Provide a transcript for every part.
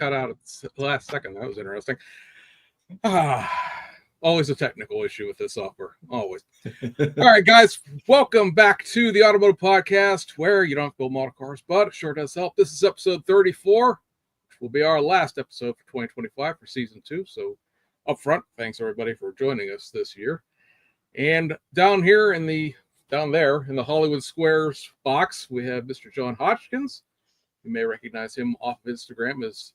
cut out at the last second. That was interesting. Always a technical issue with this software. Always. All right, guys, welcome back to the Automotive Podcast, where you don't have to build model cars, but it sure does help. This is episode 34, which will be our last episode for 2025 for season 2. So up front, thanks everybody for joining us this year. And down there in the Hollywood Squares box, we have Mr. John Hodgkins. You may recognize him off of Instagram as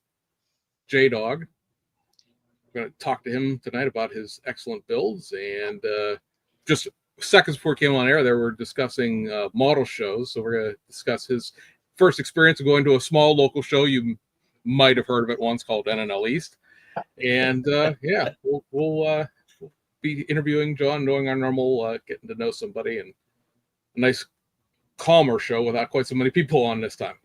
J-Dog. We're going to talk to him tonight about his excellent builds. And just seconds before we came on air, they were discussing model shows. So we're going to discuss his first experience of going to a small local show. You might have heard of it once, called NNL East. And we'll be interviewing John, doing our normal getting to know somebody, and a nice calmer show without quite so many people on this time.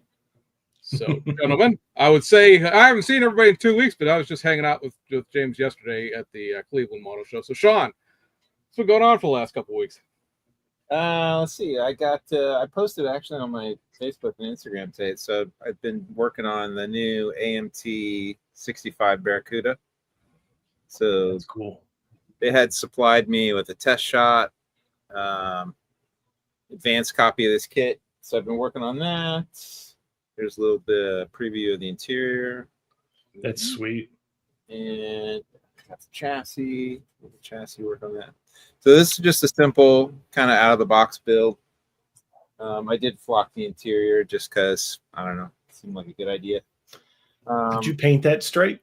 So, gentlemen, I would say I haven't seen everybody in 2 weeks, but I was just hanging out with James yesterday at the Cleveland Model Show. So, Sean, what's been going on for the last couple of weeks? Let's see. I posted actually on my Facebook and Instagram today. So I've been working on the new AMT 65 Barracuda. So that's cool. They had supplied me with a test shot, advanced copy of this kit. So I've been working on that. There's a little bit of preview of the interior. That's sweet. And got the chassis. Work on that. So this is just a simple kind of out of the box build. I did flock the interior just because, I don't know, it seemed like a good idea. Did you paint that straight?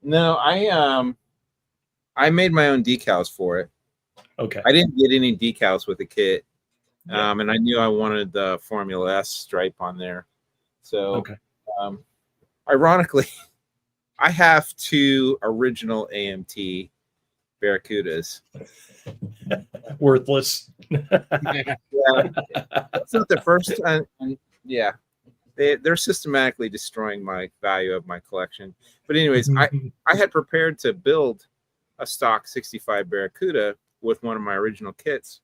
No, I made my own decals for it. Okay. I didn't get any decals with the kit. And I knew I wanted the Formula S stripe on there. So, okay. Ironically, I have 2 original AMT Barracudas. Worthless. Yeah, it's not the first time. Yeah, they're systematically destroying my value of my collection. But anyways, I had prepared to build a stock 65 Barracuda with one of my original kits.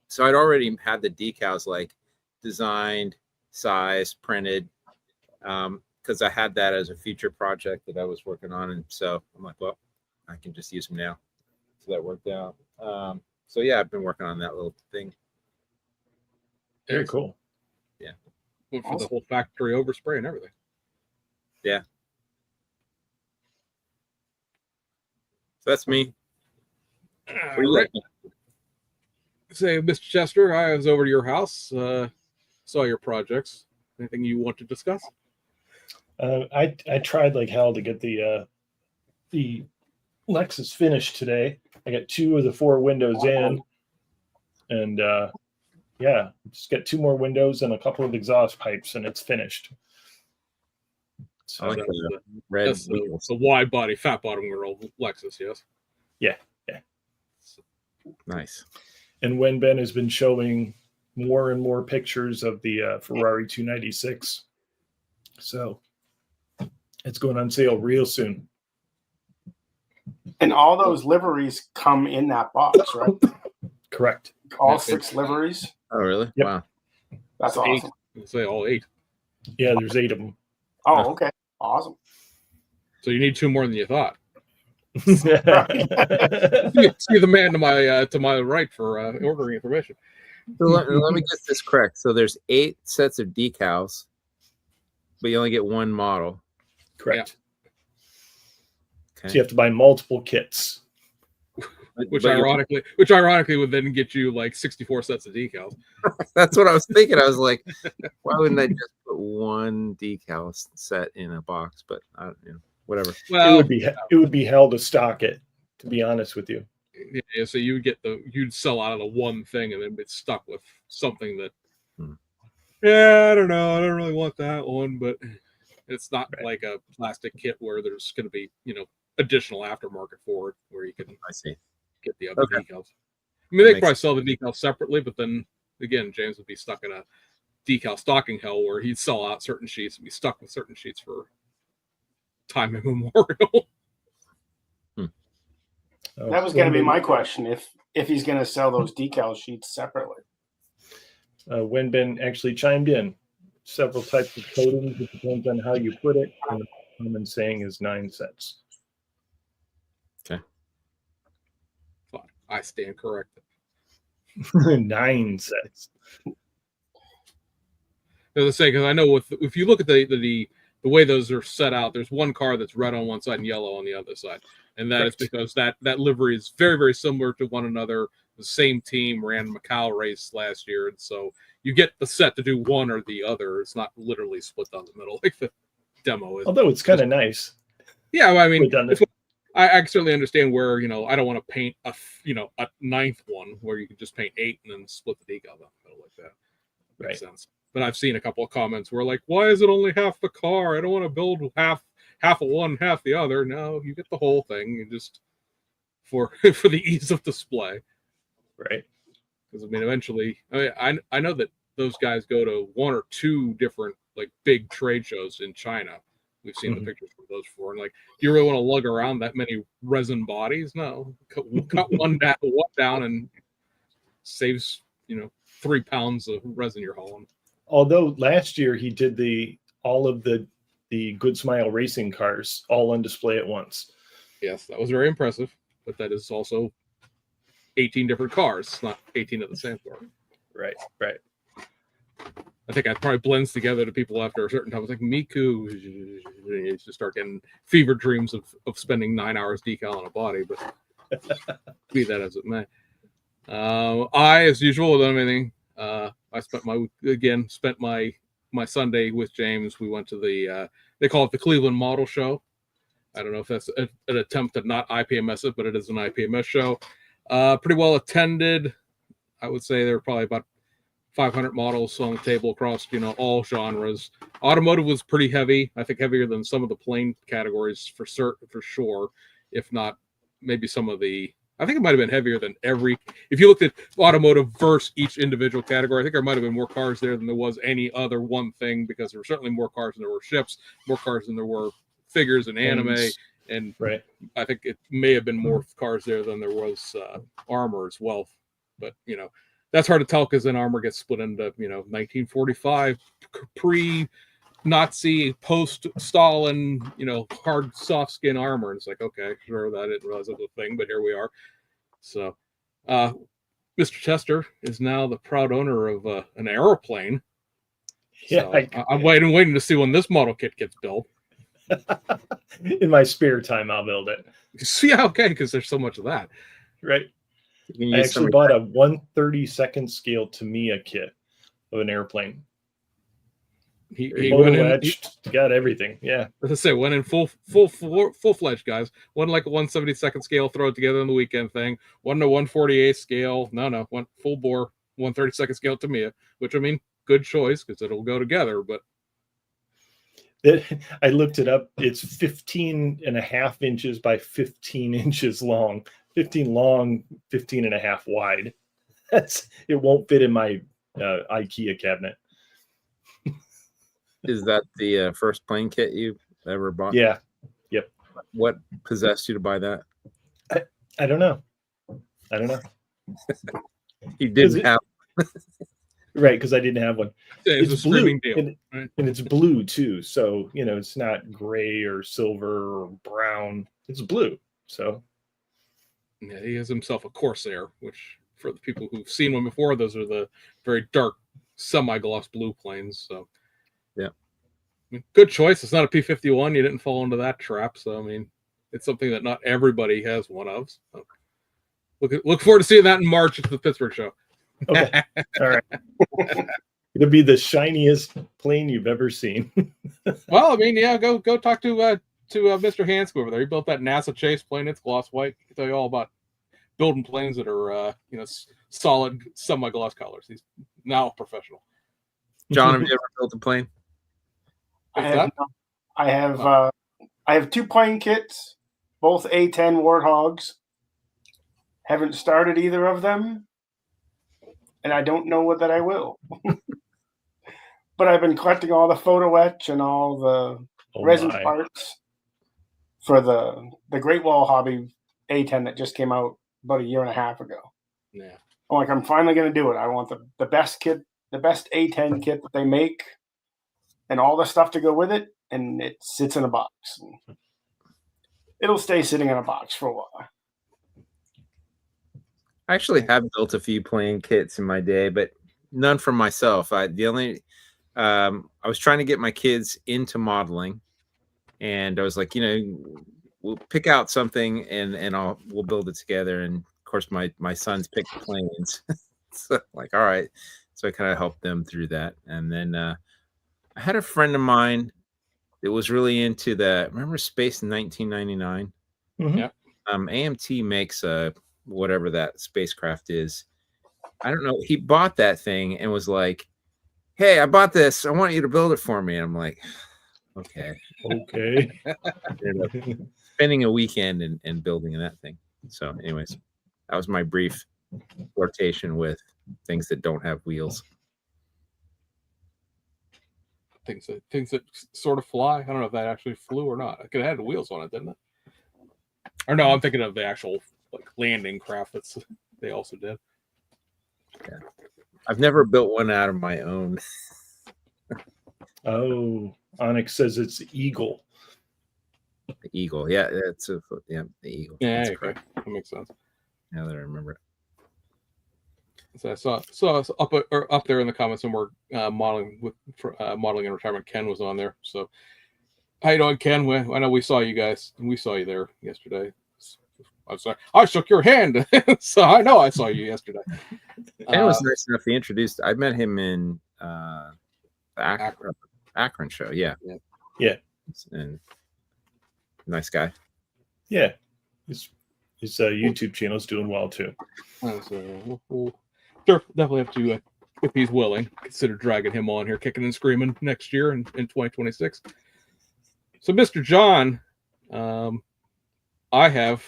So I'd already had the decals like designed, sized, printed, because I had that as a future project that I was working on. And so I'm like, well, I can just use them now. So that worked out. So yeah, I've been working on that little thing. Very cool. Yeah. Went for the whole factory overspray and everything. Yeah. So that's me. Right. Say, Mr. Chester, I was over to your house, saw your projects. Anything you want to discuss? I tried like hell to get the Lexus finished today. I got 2 of the 4 windows in, and just got 2 more windows and a couple of exhaust pipes, and it's finished. So I like the red. That's the wide body, fat bottom girl Lexus, yes. Yeah. Nice. And when Ben has been showing more and more pictures of the Ferrari 296, so it's going on sale real soon. And all those liveries come in that box, right? Correct. All 6 liveries. Oh, really? Yep. Wow. That's awesome. Say all 8. Yeah, there's 8 of them. Oh, okay. Awesome. So you need 2 more than you thought. See the man to my right for ordering information. So let me get this correct. So there's 8 sets of decals, but you only get 1 model. Correct. Yeah. Okay. So you have to buy multiple kits. Which ironically would then get you like 64 sets of decals. That's what I was thinking. I was like, why wouldn't I just put 1 decal set in a box? But I don't know. Whatever. Well, it would be hell to stock it, to be honest with you. Yeah, so you'd sell out of the one thing and then get stuck with something that I don't know, I don't really want that one, but it's not like a plastic kit where there's gonna be, additional aftermarket for it where you can get the other decals. I mean, they probably sell the decals separately, but then again, James would be stuck in a decal stocking hell where he'd sell out certain sheets and be stuck with certain sheets for time immemorial. That was going to be my question, if he's going to sell those decal sheets separately. Wenben actually chimed in. several types of coatings. It depends on how you put it. And the common saying is 9 sets. Okay. Fine. I stand corrected. 9 sets. As I say, because I know if you look at the way those are set out, there's one car that's red on one side and yellow on the other side, and that is because that livery is very, very similar to one another. The same team ran Macau race last year, and so you get the set to do one or the other. It's not literally split down the middle like the demo is. Although it's kind of nice. Yeah, well, I mean, Redundant. I certainly understand where I don't want to paint a 9th one where you can just paint 8 and then split the decal down the middle like that. Makes sense. But I've seen a couple of comments where like, why is it only half the car? I don't want to build half of one, half the other. No, you get the whole thing. You just for the ease of display, right? Because I mean, eventually, I know that those guys go to 1 or 2 different like big trade shows in China. We've seen the pictures from those before, and like, do you really want to lug around that many resin bodies? No, cut one down and saves 3 pounds of resin you're hauling. Although last year he did all of the Good Smile racing cars all on display at once. Yes, that was very impressive, but that is also 18 different cars, not 18 of the same car. Right. I think that probably blends together to people after a certain time. It's like Miku, you just start getting fever dreams of spending 9 hours decal on a body, but be that as it may. I, as usual, done anything. I spent my Sunday with James. We went to they call it the Cleveland Model Show. I don't know if that's an attempt to not IPMS it, but it is an IPMS show. Pretty well attended. I would say there were probably about 500 models on the table across, all genres. Automotive was pretty heavy. I think heavier than some of the plane categories for sure. If not, maybe some of the. I think it might have been heavier than if you looked at automotive versus each individual category, I think there might have been more cars there than there was any other one thing, because there were certainly more cars than there were ships, more cars than there were figures and anime. And I think it may have been more cars there than there was armor as well. But, that's hard to tell because then armor gets split into, 1945 pre-Nazi, post-Stalin, hard soft skin armor. And it's like, okay, sure, that I didn't realize that was a thing, but here we are. So Mr. Tester is now the proud owner of an aeroplane. Yeah, so I'm waiting to see when this model kit gets built. In my spare time, I'll build it. Yeah, okay, because there's so much of that. Right. I actually bought a 1/32 scale Tamiya kit of an airplane. He went in, got everything. Yeah. As I say, went in full-fledged, guys. One like a 1/72 scale, throw it together on the weekend thing. One to 1/48 scale. No, went full bore 1/32 scale Tamiya, which I mean, good choice because it'll go together. But I looked it up. It's 15.5 inches by 15 inches long. 15 long, 15.5 wide. It won't fit in my IKEA cabinet. Is that the first plane kit you ever bought? Yeah. Yep. What possessed you to buy that? I don't know. You didn't have. Right, because I didn't have one. It's a blue deal, and it's blue too. So it's not gray or silver or brown. It's blue. So yeah, he has himself a Corsair, which for the people who've seen one before, those are the very dark semi-gloss blue planes. So yeah, good choice. It's not a P-51. You didn't fall into that trap. So I mean, it's something that not everybody has one of. So look forward to seeing that in March at the Pittsburgh show. Okay. All right. It'll be the shiniest plane you've ever seen. Well, I mean, yeah, go talk to Mr. Hansk over there. He built that NASA Chase plane. It's gloss white. He can tell you all about building planes that are solid semi-gloss colors. He's now a professional. John, have you ever built a plane? I have 2 plane kits, both A10 Warthogs. Haven't started either of them, and I don't know that I will. But I've been collecting all the photo etch and all the resin parts for the Great Wall Hobby A10 that just came out about 1.5 years ago. Yeah. I'm finally going to do it. I want the best kit, the best A10 kit that they make. and all the stuff to go with it, and it sits in a box. It'll stay sitting in a box for a while. I actually have built a few plane kits in my day, but none for myself. I was trying to get my kids into modeling, and I was like, we'll pick out something and we'll build it together. And of course, my sons picked planes, so like, all right. So I kind of helped them through that, and then I had a friend of mine that was really into remember Space in 1999. Mhm. Yeah. AMT makes whatever that spacecraft is. I don't know. He bought that thing and was like, "Hey, I bought this. I want you to build it for me." And I'm like, "Okay." Okay. Spending a weekend and building that thing. So, anyways, that was my brief flirtation with things that don't have wheels. Things that sort of fly. I don't know if that actually flew or not. It could have had wheels on it, didn't it? Or no, I'm thinking of the actual like landing craft that's they also did. Yeah. I've never built one out of my own. Oh, Onyx says it's Eagle. The Eagle. Yeah, that's the Eagle. Yeah, That's okay. correct. That makes sense. Now that I remember it. So I saw up there in the comments somewhere modeling and retirement. Ken was on there. So how you doing, Ken? I know we saw you guys. We saw you there yesterday. I'm sorry, I shook your hand, so I know I saw you yesterday. And it was nice enough. He introduced. I met him in the Akron show. Yeah. And nice guy. Yeah, his YouTube channel is doing well too. So we'll definitely have to, if he's willing, consider dragging him on here, kicking and screaming next year in 2026. So, Mr. John, I have,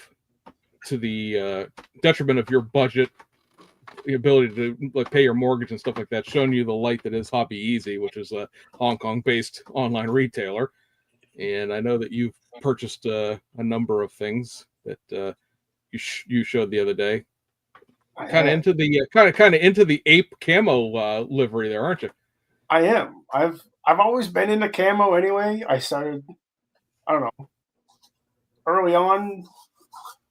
to the detriment of your budget, the ability to like pay your mortgage and stuff like that, shown you the light that is Hobby Easy, which is a Hong Kong-based online retailer. And I know that you've purchased a number of things that you showed the other day. Kind of into the ape camo livery there, aren't you? I am. I've always been into camo anyway. I started, I don't know, early on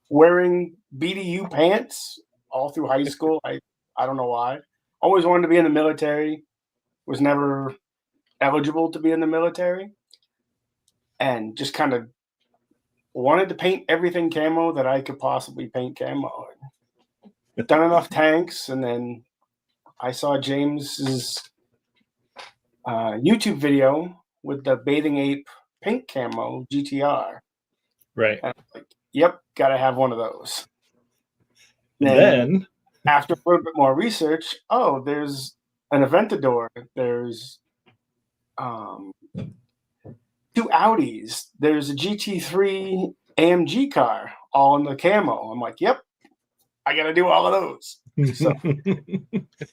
wearing BDU pants all through high school. I don't know why. Always wanted to be in the military. Was never eligible to be in the military. And just kind of wanted to paint everything camo that I could possibly paint camo. Done enough tanks, and then I saw James's YouTube video with the Bathing Ape pink camo GTR. Right. And I was like, yep, gotta have one of those. Then after a little bit more research, there's an Aventador. There's two Audis. There's a GT3 AMG car, all in the camo. I'm like, yep, I got to do all of those. So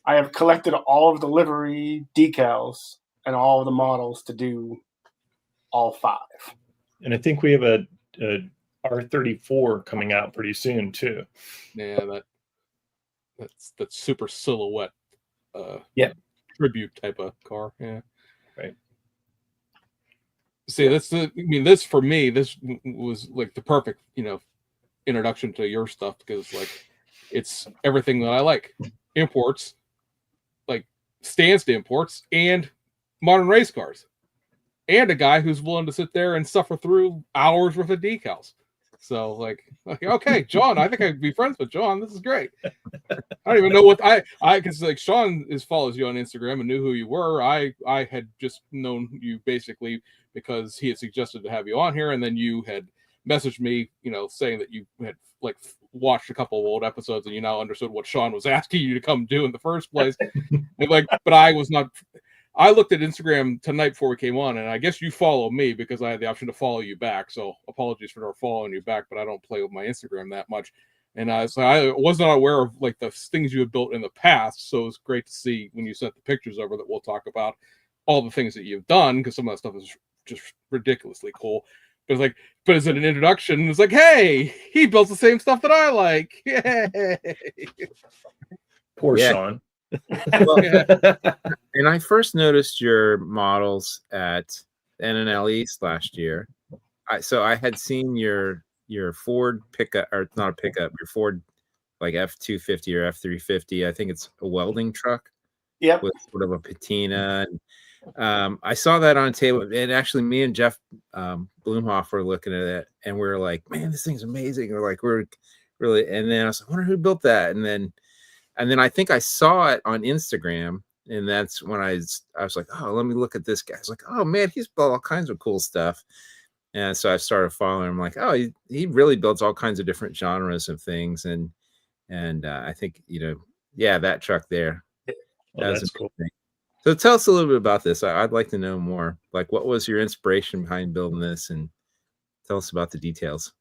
I have collected all of the livery decals and all of the models to do all 5. And I think we have a R34 coming out pretty soon too. Yeah, that's super silhouette tribute type of car. Yeah. Right. See, this for me, this was like the perfect, introduction to your stuff, because like it's everything that I like. Imports, like stance imports, and modern race cars, and a guy who's willing to sit there and suffer through hours worth of decals. So like okay, John, I think I'd be friends with John. This is great. I don't even know what I because like Sean follows you on Instagram and knew who you were. I had just known you basically because he had suggested to have you on here, and then you had messaged me, saying that you had like watched a couple of old episodes and you now understood what Sean was asking you to come do in the first place. And like, but I was not. I looked at Instagram tonight before we came on, and I guess you follow me because I had the option to follow you back. So apologies for not following you back, but I don't play with my Instagram that much. And so I was not aware of like the things you had built in the past. So it was great to see when you sent the pictures over that we'll talk about all the things that you've done, because some of that stuff is just ridiculously cool. But it's like, but as an introduction, it's like, hey, he builds the same stuff that I like. Yay. Poor Sean. And I first noticed your models at NNL East last year. So I had seen your Ford pickup, or not a pickup, your Ford like F-250 or F-350. I think it's a welding truck. Yep. With sort of a patina. And, I saw that on a table, and actually me and Jeff Bloomhoff were looking at it, and we were like, man, this thing's amazing. We're really, and then I was like, I wonder who built that. And then I think I saw it on Instagram, and that's when I was like, oh, let me look at this guy. I was like, oh man, he's built all kinds of cool stuff. And so I started following him, like, oh, he really builds all kinds of different genres of things. And I think, yeah, that truck there. That's cool. So tell us a little bit about this. I'd like to know more. Like, what was your inspiration behind building this, and tell us about the details.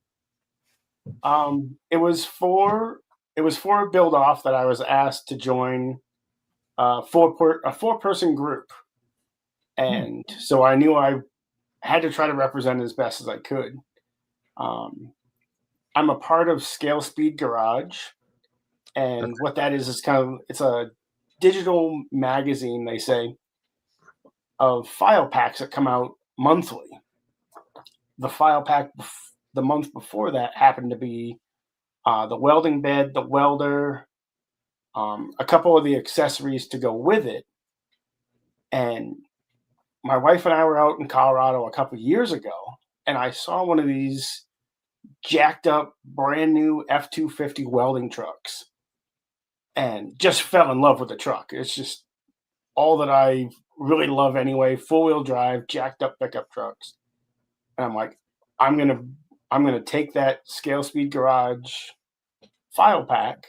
It was for a build off that I was asked to join a four-person group, and so I knew I had to try to represent it as best as I could. I'm a part of Scale Speed Garage, and what that is it's a digital magazine, they say, of file packs that come out monthly. The file pack the month before that happened to be the welding bed, the welder, a couple of the accessories to go with it. And my wife and I were out in Colorado a couple of years ago, and I saw one of these jacked up, brand new F-250 welding trucks, and just fell in love with the truck. It's just all that I really love anyway. 4-wheel drive, jacked up pickup trucks. And I'm like, I'm gonna take that Scale Speed Garage file pack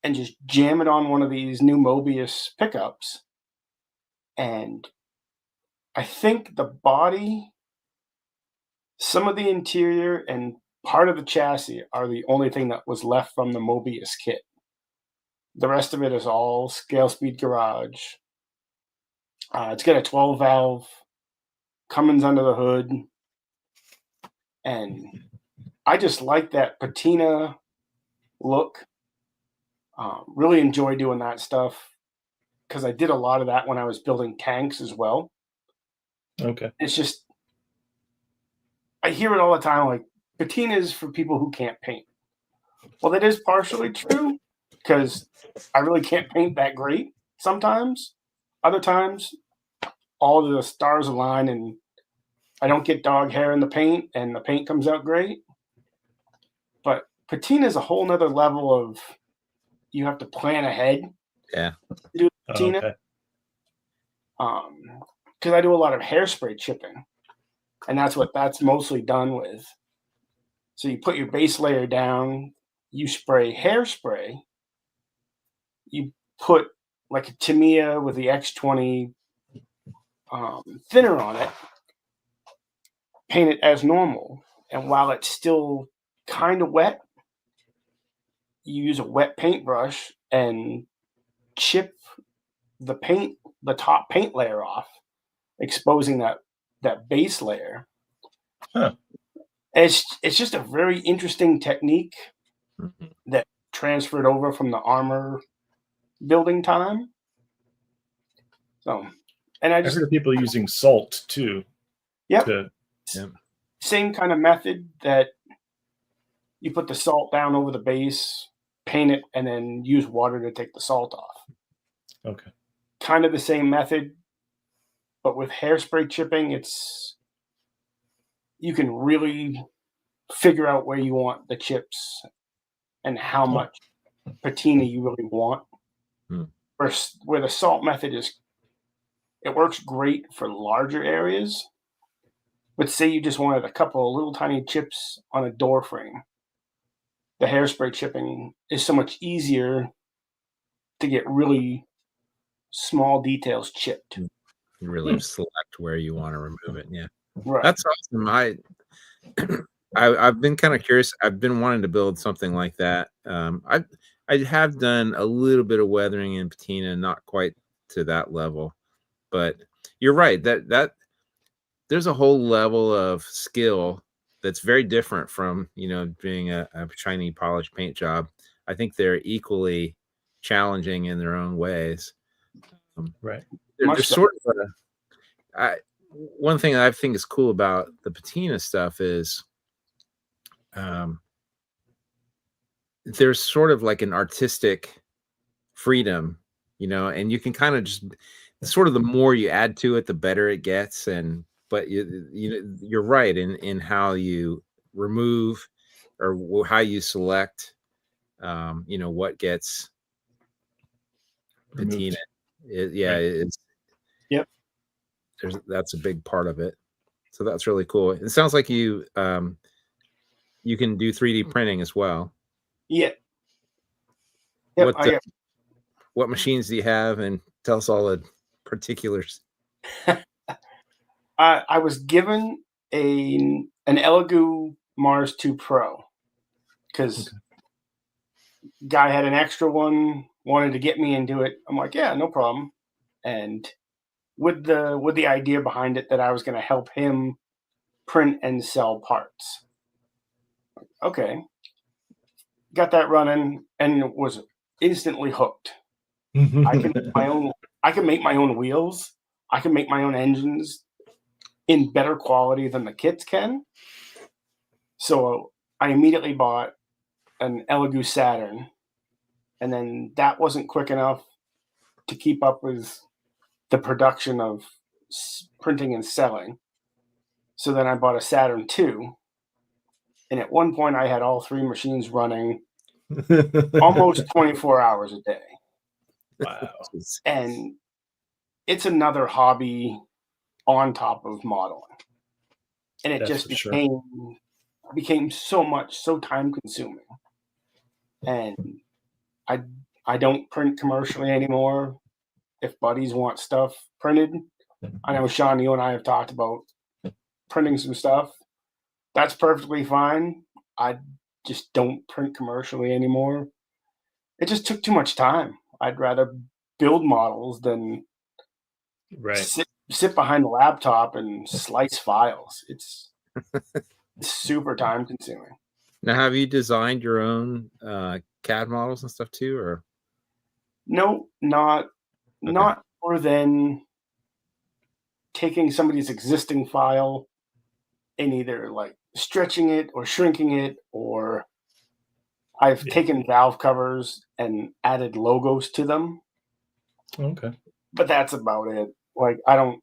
and just jam it on one of these new Mobius pickups. And I think the body, some of the interior, and part of the chassis are the only thing that was left from the Mobius kit. The rest of it is all Scale Speed Garage. It's got a 12-valve Cummins under the hood. And I just like that patina look. Really enjoy doing that stuff because I did a lot of that when I was building tanks as well. Okay. It's just, I hear it all the time, like, patina is for people who can't paint. Well, that is partially true because I really can't paint that great sometimes. Other times, all the stars align and I don't get dog hair in the paint and the paint comes out great. But patina is a whole nother level of, you have to plan ahead. Yeah. To do patina. Okay. Because I do a lot of hairspray chipping, and that's what that's mostly done with. So you put your base layer down, you spray hairspray, you put like a Tamiya with the X20 thinner on it, paint it as normal, and while it's still kind of wet, you use a wet paintbrush and chip the top paint layer off, exposing that base layer. Huh. It's just a very interesting technique that transferred over from the armor building time. So, and I I heard of people using salt too. Yep. Yep. Same kind of method that you put the salt down over the base, paint it, and then use water to take the salt off. Okay. Kind of the same method, but with hairspray chipping, you can really figure out where you want the chips and how much patina you really want. Where the salt method it works great for larger areas, but say you just wanted a couple of little tiny chips on a door frame, the hairspray chipping is so much easier to get really small details chipped. You really select where you want to remove it. Yeah. Right. That's awesome. I've been kind of curious. I've been wanting to build something like that. I have done a little bit of weathering and patina, not quite to that level, but you're right that there's a whole level of skill that's very different from, being a shiny polished paint job. I think they're equally challenging in their own ways. Right. There's sort of one thing I think is cool about the patina stuff is there's sort of like an artistic freedom, and you can kind of just sort of, the more you add to it, the better it gets. But you're right in how you remove or how you select, what gets patina. It's Yep. That's a big part of it. So that's really cool. It sounds like you can do 3D printing as well. Yeah. Yep, what machines do you have, and tell us all the particulars? I was given an Elegoo Mars 2 Pro because guy had an extra one, wanted to get me into it. I'm like, yeah, no problem. And with the idea behind it that I was going to help him print and sell parts. Okay. Got that running and was instantly hooked. I can make my own wheels. I can make my own engines in better quality than the kits can. So I immediately bought an Elegoo Saturn, and then that wasn't quick enough to keep up with the production of printing and selling. So then I bought a Saturn 2, and at one point I had all three machines running almost 24 hours a day. Wow. And it's another hobby on top of modeling. And it just became so time consuming. And I don't print commercially anymore. If buddies want stuff printed, I know Sean, you and I have talked about printing some stuff. That's perfectly fine. I just don't print commercially anymore. It just took too much time. I'd rather build models than sit behind the laptop and slice files. It's super time consuming. Now, have you designed your own CAD models and stuff too, or? No, not more than taking somebody's existing file and either like stretching it or shrinking it, or I've taken valve covers and added logos to them. Okay. But that's about it. Like I don't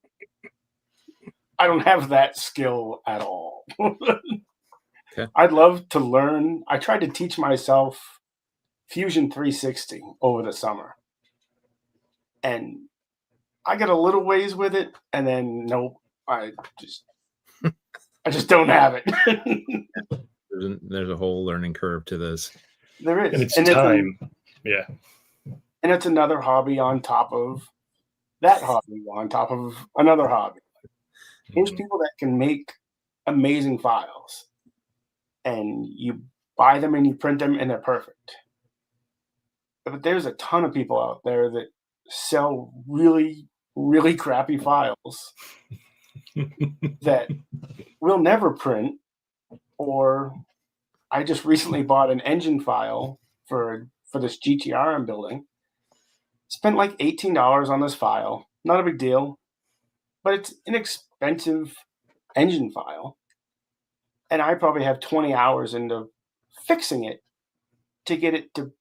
have that skill at all. Okay. I'd love to learn. I tried to teach myself Fusion 360 over the summer. And I got a little ways with it, and then nope, I just don't have it. There's a whole learning curve to this. There is. And it's time. Yeah. And it's another hobby on top of that hobby, on top of another hobby. There's people that can make amazing files, and you buy them and you print them and they're perfect. But there's a ton of people out there that sell really, really crappy files that will never print. Or I just recently bought an engine file for this GTR I'm building. Spent like $18 on this file. Not a big deal, but it's an expensive engine file. And I probably have 20 hours into fixing it to get it to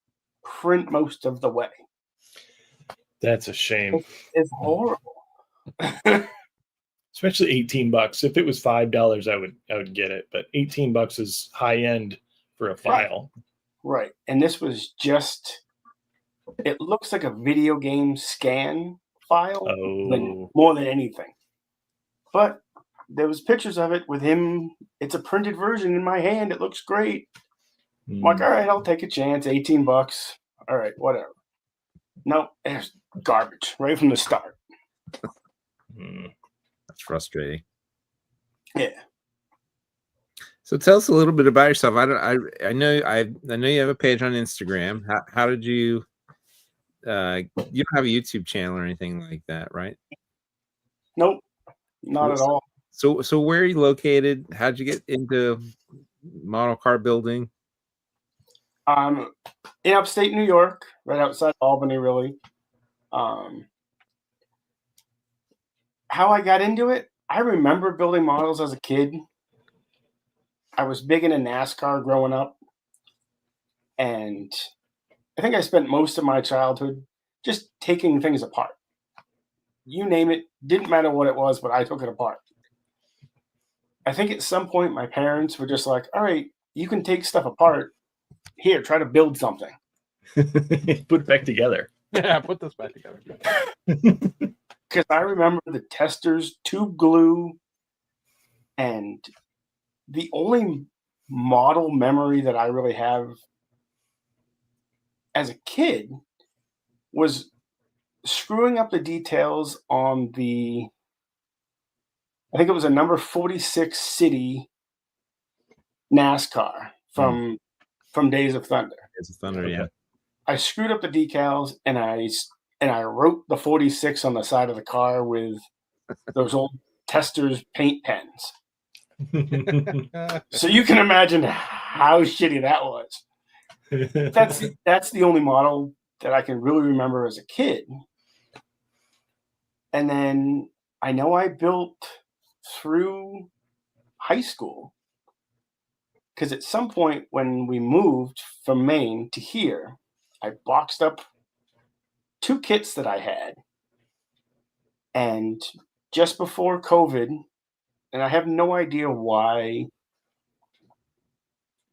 print most of the way. That's a shame. It's horrible. Especially $18. If it was $5, I would get it. But $18 is high end for a file. Right. And this was just, it looks like a video game scan file more than anything. But there was pictures of it with him. It's a printed version in my hand. It looks great. I'm like, all right, I'll take a chance. $18. All right, whatever. No, it's garbage right from the start. That's frustrating. Yeah. So tell us a little bit about yourself. I know you have a page on Instagram. How did you? You don't have a YouTube channel or anything like that, right? Nope, not at all. So where are you located? How'd you get into model car building? in upstate New York, right outside Albany, really. How I got into it, I remember building models as a kid. I was big into NASCAR growing up, and I think I spent most of my childhood just taking things apart. You name it, didn't matter what it was, but I took it apart. I think at some point my parents were just like, all right, you can take stuff apart. Here, try to build something. Put it back together. Yeah, put this back together. Because I remember the testers, tube glue, and the only model memory that I really have as a kid was screwing up the details on the, I think it was a number 46 City NASCAR from Days of Thunder. Days of Thunder, Okay. yeah. I screwed up the decals and I wrote the 46 on the side of the car with those old testers paint pens. So you can imagine how shitty that was. That's the only model that I can really remember as a kid. And then I know I built through high school, because at some point when we moved from Maine to here, I boxed up 2 kits that I had. And just before COVID, and I have no idea why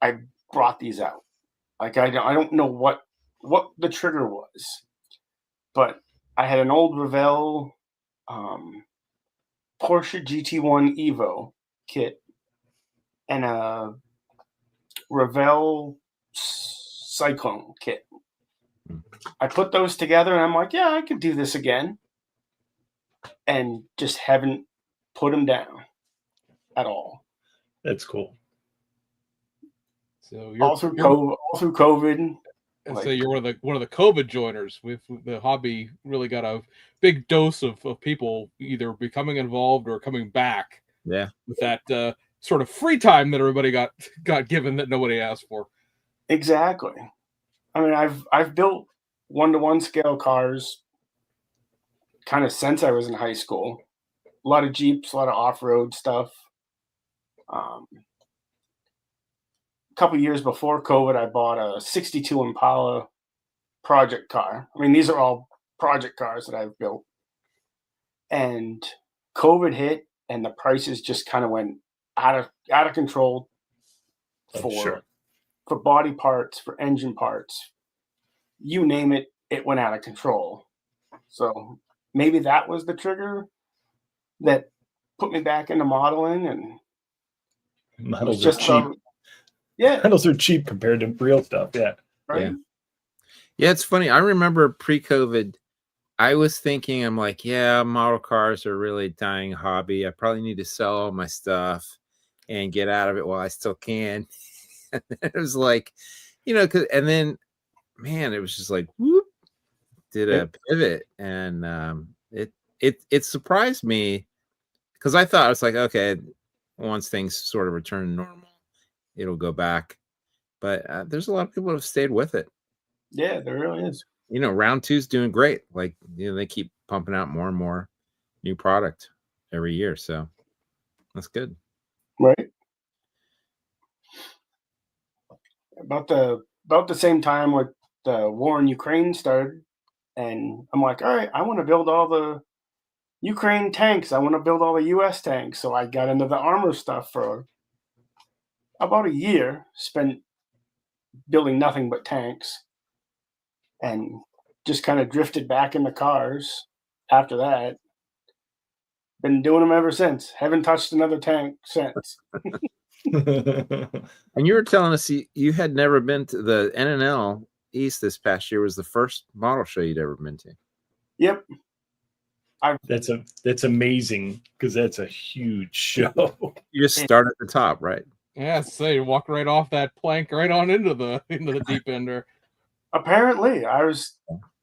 I brought these out. Like I don't know what the trigger was, but I had an old Revell Porsche GT1 Evo kit and a Revell Cyclone kit. I put those together and I'm like, yeah, I could do this again, and just haven't put them down at all. That's cool. So All through COVID. And Like- so you're one of the COVID joiners. With the hobby really got a big dose of people either becoming involved or coming back Yeah. with that sort of free time that everybody got given that nobody asked for. Exactly. I mean, I've built 1-to-1 scale cars kind of since I was in high school. A lot of Jeeps, a lot of off-road stuff. A couple years before COVID, I bought a 62 Impala project car. I mean, these are all project cars that I've built. And COVID hit, and the prices just kind of went out of control for body parts, for engine parts. You name it, it went out of control. So maybe that was the trigger that put me back into modeling, and Models just are cheap. Yeah, Models are cheap compared to real stuff. Yeah. right. Yeah, it's funny. I remember pre-COVID, I was thinking, I'm like, yeah, model cars are really a dying hobby. I probably need to sell all my stuff and get out of it while I still can. And it was like, and then, man, it was just like, whoop, did a pivot, and it surprised me, because I thought, I was like, okay, once things sort of return to normal, it'll go back. But there's a lot of people who have stayed with it. Yeah, there really is. Round 2's doing great. Like, they keep pumping out more and more new product every year. So that's good. Right. About the same time with the war in Ukraine started, and I'm like, all right, I want to build all the Ukraine tanks. I want to build all the US tanks. So I got into the armor stuff for about a year, spent building nothing but tanks, and just kind of drifted back into cars after that. Been doing them ever since. Haven't touched another tank since. And you were telling us you had never been to the NNL East this past year. Was the first model show you'd ever been to. Yep. That's amazing, because that's a huge show. You just start at the top, right? Yeah, so you walk right off that plank right on into the deep end there. Apparently, I was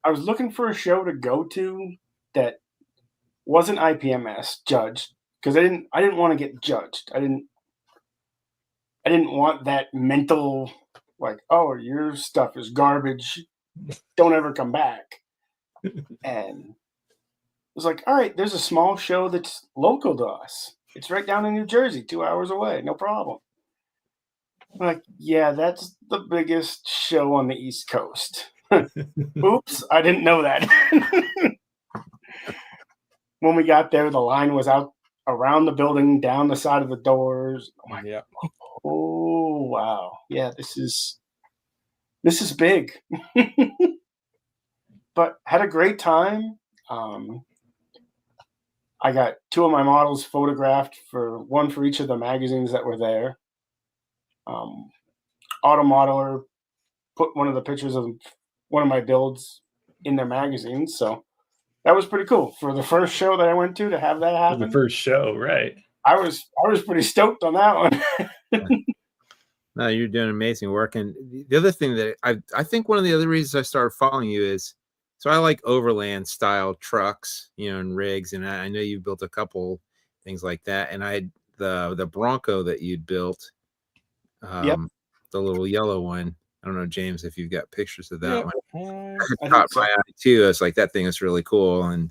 looking for a show to go to that wasn't IPMS judged, because I didn't want to get judged. I didn't want that mental like, "Oh, your stuff is garbage. Don't ever come back." And it was like, "All right, there's a small show that's local to us. It's right down in New Jersey, 2 hours away. No problem." I'm like, "Yeah, that's the biggest show on the East Coast." Oops, I didn't know that. When we got there, the line was out around the building, down the side of the doors. I'm like, Yeah. "Oh wow, yeah, this is big." But had a great time. I got 2 of my models photographed, for one for each of the magazines that were there. Automodeler put one of the pictures of one of my builds in their magazines, so that was pretty cool for the first show that I went to have that happen. The first show, right? I was pretty stoked on that one. No, you're doing amazing work. And the other thing that I think one of the other reasons I started following you is, so I like overland style trucks, and rigs. And I know you built a couple things like that. And the Bronco that you'd built, Yep. the little yellow one. I don't know, James, if you've got pictures of that one. I Caught think so. my eye too. It's like, that thing is really cool. And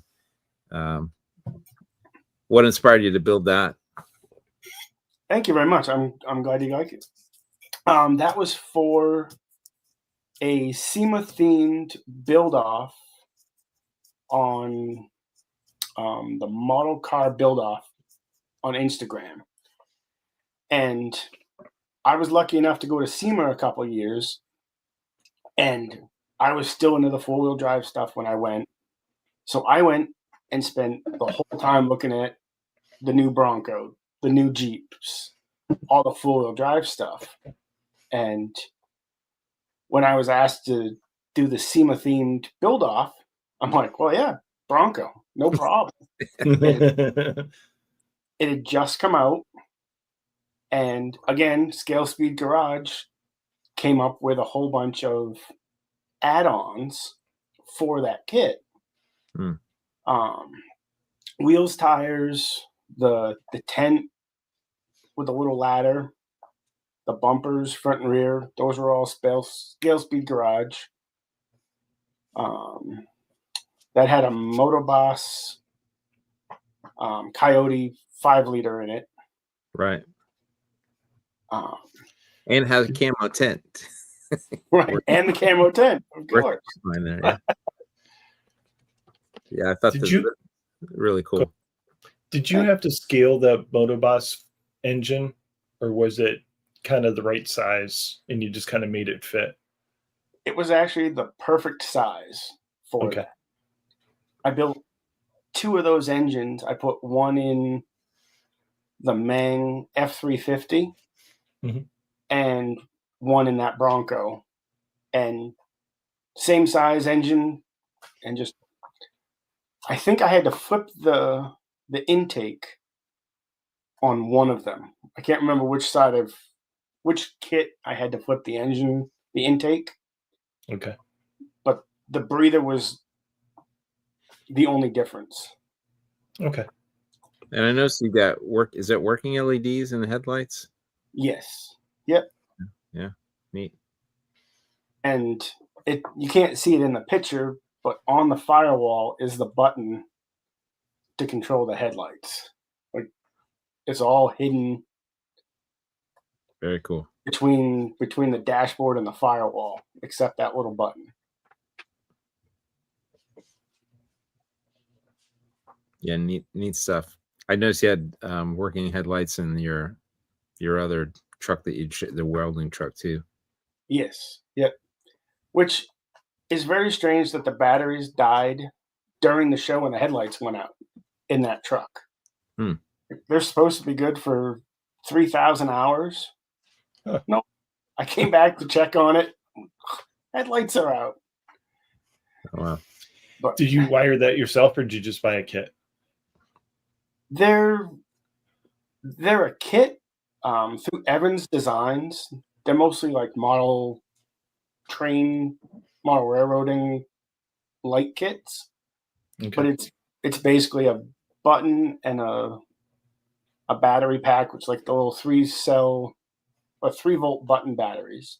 what inspired you to build that? Thank you very much. I'm glad you like it. That was for a SEMA themed build off on the model car build off on Instagram. And I was lucky enough to go to SEMA a couple of years, and I was still into the 4-wheel drive stuff when I went. So I went and spent the whole time looking at the new Bronco, the new Jeeps, all the 4-wheel drive stuff. And when I was asked to do the SEMA themed build off, I'm like, well, yeah, Bronco, no problem. It had just come out. And again, Scale Speed Garage came up with a whole bunch of add-ons for that kit. Wheels, tires, the tent with a little ladder, the bumpers, front and rear, those were all Scale Speed Garage. That had a Motoboss Coyote 5-liter in it. Right. And it has a camo tent. Right, and the camo tent, of course. There, yeah. Yeah, I thought this was really cool. Did you have to scale the Motoboss engine, or was it kind of the right size and you just kind of made it fit? It was actually the perfect size for that. I built 2 of those engines. I put one in the Mang F350 and one in that Bronco, and same size engine, and just I think I had to flip the intake on one of them. I can't remember which kit I had to flip the intake. Okay. But the breather was the only difference. Okay. And I noticed you got is it working LEDs in the headlights? Yes. Yep. Yeah. Neat. And you can't see it in the picture, but on the firewall is the button to control the headlights. Like, it's all hidden. Very cool. Between the dashboard and the firewall, except that little button. Yeah, neat stuff. I noticed you had working headlights in your other truck the welding truck too. Yes. Yep. Which is very strange that the batteries died during the show when the headlights went out in that truck. They're supposed to be good for 3,000 hours. Huh. Nope. I came back to check on it. Headlights are out. Oh, wow. But did you wire that yourself, or did you just buy a kit? They're a kit through Evans Designs. They're mostly like model railroading light kits. Okay. But it's basically a button and a battery pack, which is like the little 3-volt button batteries.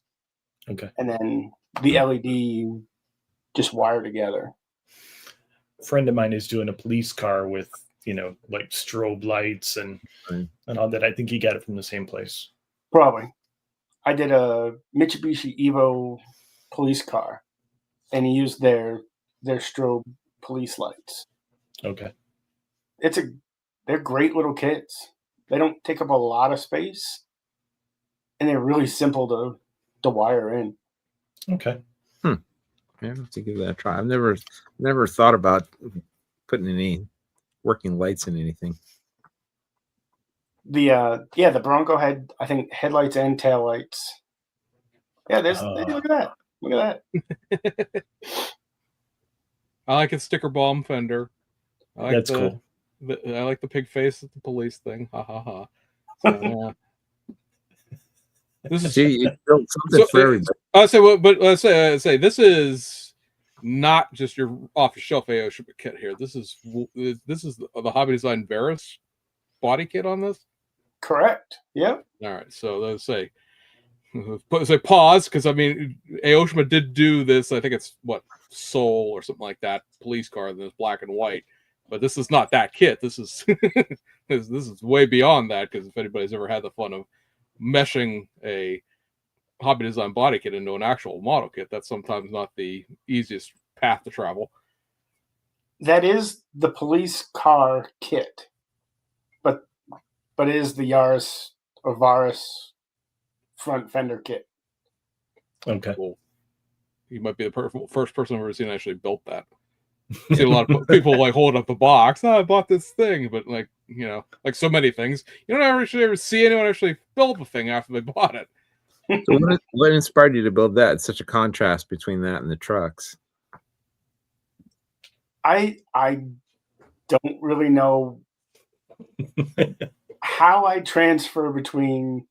Okay. and then the LED just wire together. A friend of mine is doing a police car with, like strobe lights and all that. I think he got it from the same place. Probably. I did a Mitsubishi Evo police car, and he used their strobe police lights. Okay. They're great little kits. They don't take up a lot of space, and they're really simple to wire in. Okay. I have to give that a try. I've never thought about putting any working lights in anything. The Bronco had, I think, headlights and taillights. Yeah, look at that. Look at that. I like its sticker bomb fender. That's cool. I like the pig face at the police thing. Ha ha ha. So, this is you built something for everybody. Let's say this is not just your off-the-shelf Aoshima kit here. This is the Hobby Design Varus body kit on this. Correct. Yep. All right. So let's say pause, because I mean Aoshima did do this. I think it's Soul or something like that police car that's black and white. But this is not that kit. This is this is way beyond that, because if anybody's ever had the fun of meshing a Hobby Design body kit into an actual model kit, that's sometimes not the easiest path to travel. That is the police car kit, but it is the Yaris or Varus front fender kit. Okay. Cool. You might be the first person I've ever seen actually built that. I've seen a lot of people like hold up the box. Oh, I bought this thing, but like so many things, you don't ever see anyone actually build the thing after they bought it. So what inspired you to build that? It's such a contrast between that and the trucks. I don't really know how I transfer between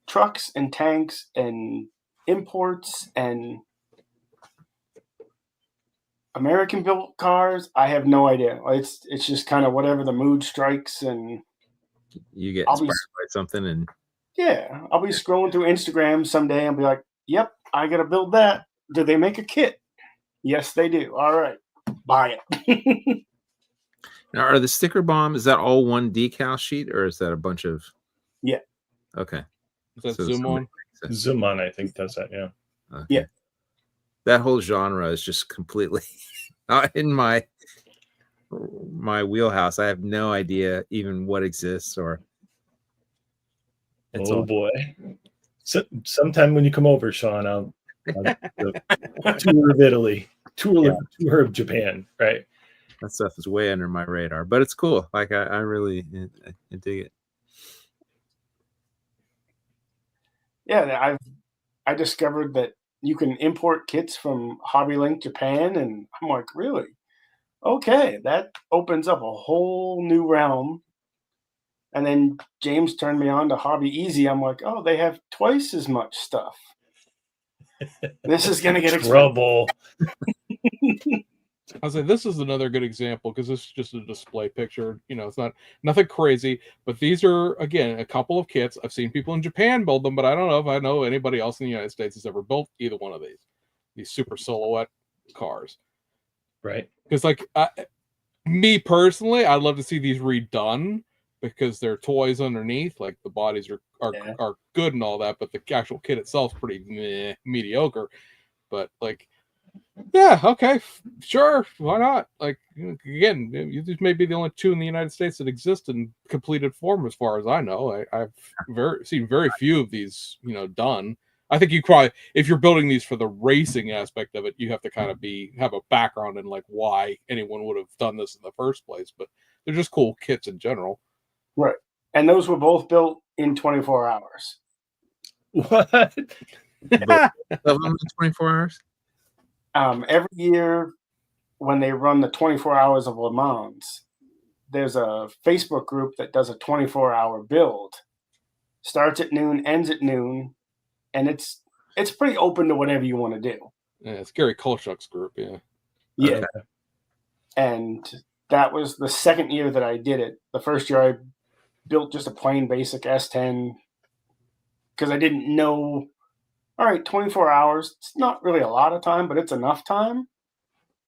trucks and tanks and imports and American built cars. I have no idea. It's just kind of whatever the mood strikes, and you get inspired by something, and yeah, I'll be scrolling through Instagram someday and be like, "Yep, I gotta build that." Do they make a kit? Yes, they do. All right, buy it. Now, are the sticker bomb, is that all one decal sheet, or is that a bunch of? Yeah. Okay. Is that Zoom on? Zoom on, I think, does that. Yeah. Okay. Yeah. That whole genre is just completely not in my wheelhouse. I have no idea even what exists, or. Boy. So, sometime when you come over, Sean, I'll tour of Italy, tour of Japan, right? That stuff is way under my radar, but it's cool. Like I really dig it. Yeah, I discovered that you can import kits from Hobby Link Japan, and I'm like, really? Okay, that opens up a whole new realm. And then James turned me on to Hobby Easy. I'm like, oh, they have twice as much stuff. This is going to get trouble. I was like, this is another good example, because this is just a display picture. It's not nothing crazy, but these are, again, a couple of kits. I've seen people in Japan build them, but I don't know if I know anybody else in the United States has ever built either one of these super silhouette cars. Right. Because me personally, I'd love to see these redone, because they're toys underneath. Like the bodies are good and all that, but the actual kit itself is pretty mediocre. But like, yeah, okay, sure, why not? Like, again, these may be the only two in the United States that exist in completed form, as far as I know. I've seen very few of these, done. I think you probably, if you're building these for the racing aspect of it, you have to kind of have a background in like why anyone would have done this in the first place. But they're just cool kits in general. Right. And those were both built in 24 hours. What? Both of them in 24 hours? Every year when they run the 24 hours of Le Mans, there's a Facebook group that does a 24-hour build. Starts at noon, ends at noon, and it's pretty open to whatever you want to do. Yeah, it's Gary Kolchuk's group, yeah. Yeah. Okay. And that was the second year that I did it. The first year I built just a plain basic S10 because I didn't know all right, 24 hours. It's not really a lot of time, but it's enough time.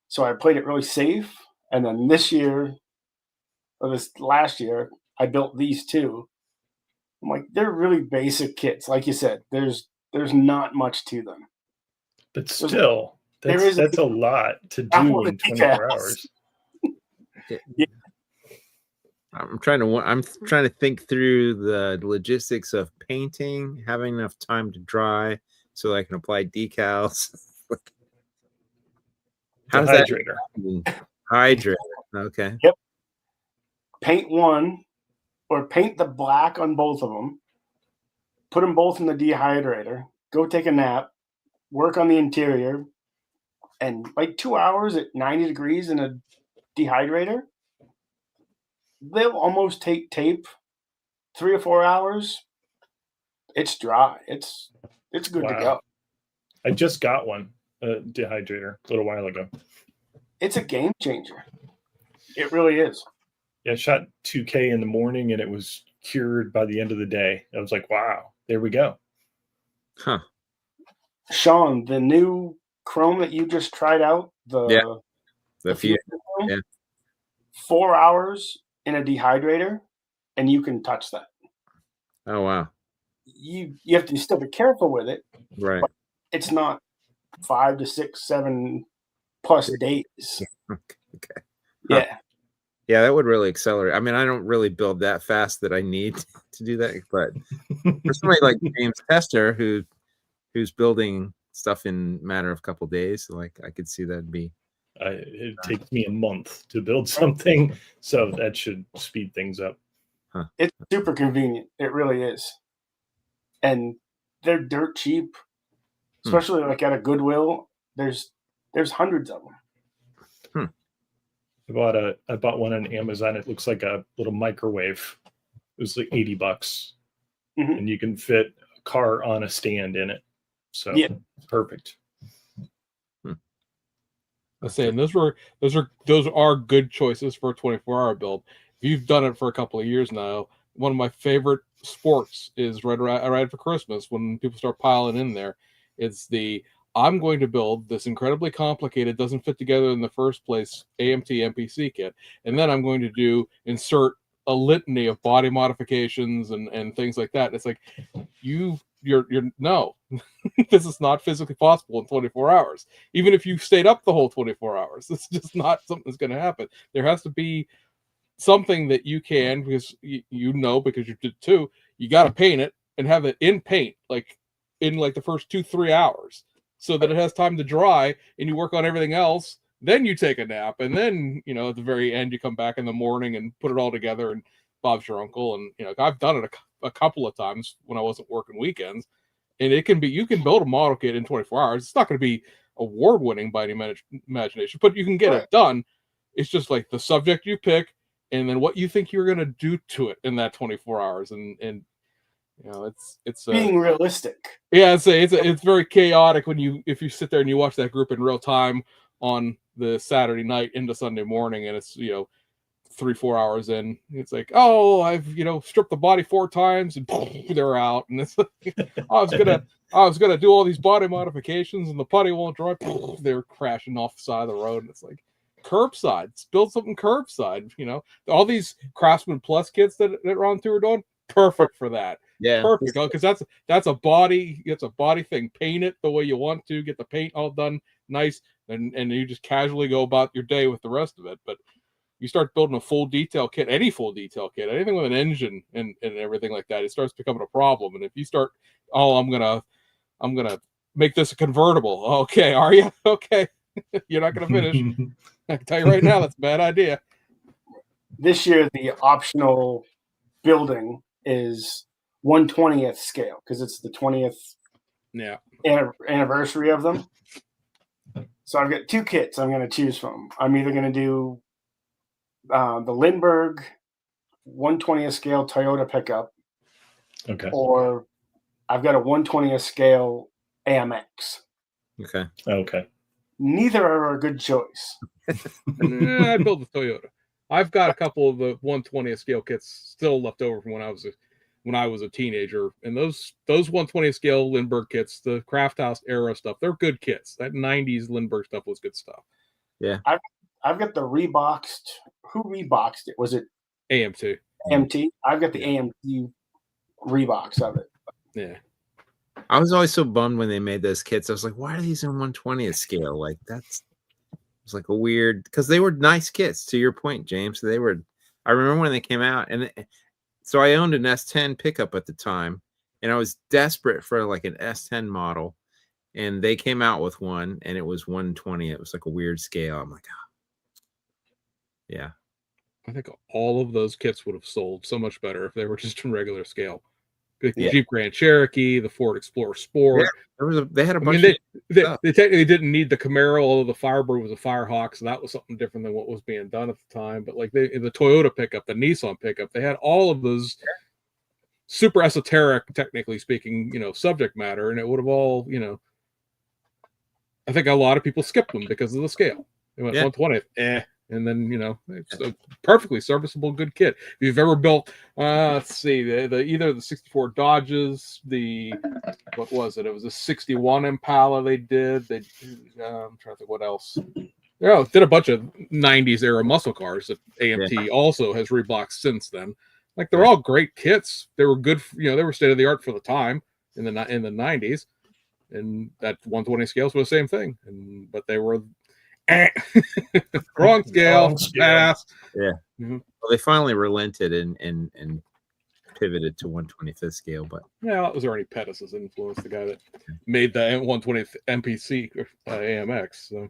So I played it really safe. And then this year, or this last year, I built these two. I'm like, they're really basic kits. Like you said, there's not much to them. But still, that's a lot to do in 24 hours. Yeah. I'm trying to think through the logistics of painting, having enough time to dry so I can apply decals. How's Hydrator. that? Hydrator. Okay. Yep. Paint one, or paint the black on both of them. Put them both in the dehydrator. Go take a nap. Work on the interior. And like 2 hours at 90 degrees in a dehydrator, they'll almost take tape. 3 or 4 hours, it's dry. It's good to go. I just got one, a dehydrator, a little while ago. It's a game changer. It really is. Yeah, I shot 2K in the morning and it was cured by the end of the day. I was like, wow, there we go. Huh. Sean, the new Chrome that you just tried out, the Fusion Chrome, 4 hours in a dehydrator, and you can touch that. Oh wow! You have to still be careful with it, right? It's not 5 to 6, 7 plus days. Okay. Yeah. Yeah, that would really accelerate. I mean, I don't really build that fast that I need to do that, but for somebody like James Tester who's building stuff in a matter of a couple of days, like I could see that'd be. It takes me a month to build something, so that should speed things up. Huh. It's super convenient. It really is, and they're dirt cheap, especially like at a Goodwill. There's hundreds of them. I bought one on Amazon. It looks like a little microwave. It was like $80, and you can fit a car on a stand in it. So yeah, perfect. I say, and those are good choices for a 24-hour build. If you've done it for a couple of years now, one of my favorite sports is right for Christmas when people start piling in there. It's I'm going to build this incredibly complicated, doesn't fit together in the first place AMT MPC kit, and then I'm going to insert a litany of body modifications and things like that. And it's like you're no, this is not physically possible in 24 hours. Even if you stayed up the whole 24 hours, it's just not something that's going to happen. There has to be something that you can, because because you did too. You got to paint it and have it in paint, like in like the first 2-3 hours, so that it has time to dry, and you work on everything else. Then you take a nap, and then at the very end you come back in the morning and put it all together. And Bob's your uncle, and I've done it a couple of times when I wasn't working weekends, and you can build a model kit in 24 hours. It's not going to be award winning by any imagination, but you can get it done. It's just like the subject you pick, and then what you think you're going to do to it in that 24 hours, and it's being realistic. Yeah, it's very chaotic if you sit there and you watch that group in real time on the Saturday night into Sunday morning, and it's 3-4 hours in. It's like, oh, I've stripped the body 4 times and they're out, and it's like, I was gonna do all these body modifications and the putty won't dry. They're crashing off the side of the road, and it's like, curbside. Build something curbside. All these Craftsman Plus kits that Ron threw are doing, perfect for that. Yeah, perfect, because that's a body. It's a body thing. Paint it the way you want to. Get the paint all done nice, and you just casually go about your day with the rest of it. But you start building a full detail kit, anything with an engine and everything like that, it starts becoming a problem. And if you start, I'm gonna make this a convertible. Okay, are you? Okay, you're not gonna finish. I can tell you right now, that's a bad idea. This year, the optional building is 1/20th scale, because it's the 20th anniversary of them. So I've got 2 kits I'm going to choose from. I'm either going to do the Lindbergh 1/20th scale Toyota pickup, or I've got a 1/20th scale AMX. Okay. Neither are a good choice. I'd build the Toyota. I've got a couple of the 1/20th scale kits still left over from when I was when I was a teenager. And those 120 scale Lindbergh kits, the Craft House era stuff, they're good kits. That 90s Lindbergh stuff was good stuff. Yeah. I've got the reboxed. Who reboxed it? Was it AMT? AMT? I've got the AMT rebox of it. Yeah. I was always so bummed when they made those kits. I was like, why are these in 120th scale? Like it's like a weird, because they were nice kits, to your point, James. They were, I remember when they came out, and so I owned an S10 pickup at the time, and I was desperate for like an S10 model, and they came out with one, and it was 120. It was like a weird scale. I'm like, oh. Yeah. I think all of those kits would have sold so much better if they were just in regular scale. The Yeah. Jeep Grand Cherokee, the Ford Explorer Sport. Yeah, they had a bunch. They technically didn't need the Camaro, although the Firebird was a Firehawk, so that was something different than what was being done at the time. But like the Toyota pickup, the Nissan pickup, they had all of those super esoteric, technically speaking, subject matter, and it would have all, I think a lot of people skipped them because of the scale. They went 120, and then it's a perfectly serviceable good kit. If you've ever built, let's see, either the 64 Dodges, what was it? It was a 61 Impala they did. I'm trying to think what else. Yeah, did a bunch of 90s era muscle cars that AMT also has reboxed since then. Like they're all great kits. They were good, they were state of the art for the time in the 90s, and that 120 scales were the same thing. But they were wrong scale. Pass. Yeah. Mm-hmm. Well, they finally relented and pivoted to 125th scale, but that was Ernie Pettis' influence, the guy that made the 120th MPC AMX. So,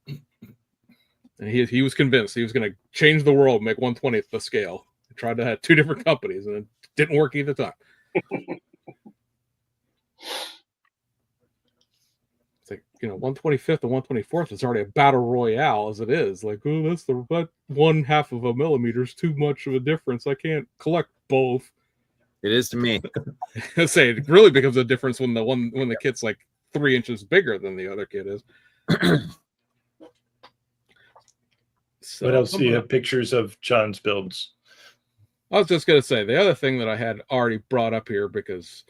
and he was convinced he was going to change the world, make 120th the scale. He tried to have two different companies, and it didn't work either time. Like 125th and 124th is already a battle royale as it is. Like, oh, that's that 1/2 of a millimeter is too much of a difference. I can't collect both. It is to me. I say it really becomes a difference when the kit's like 3 inches bigger than the other kid is. So, what else do you have pictures of John's builds? I was just gonna say the other thing that I had already brought up here because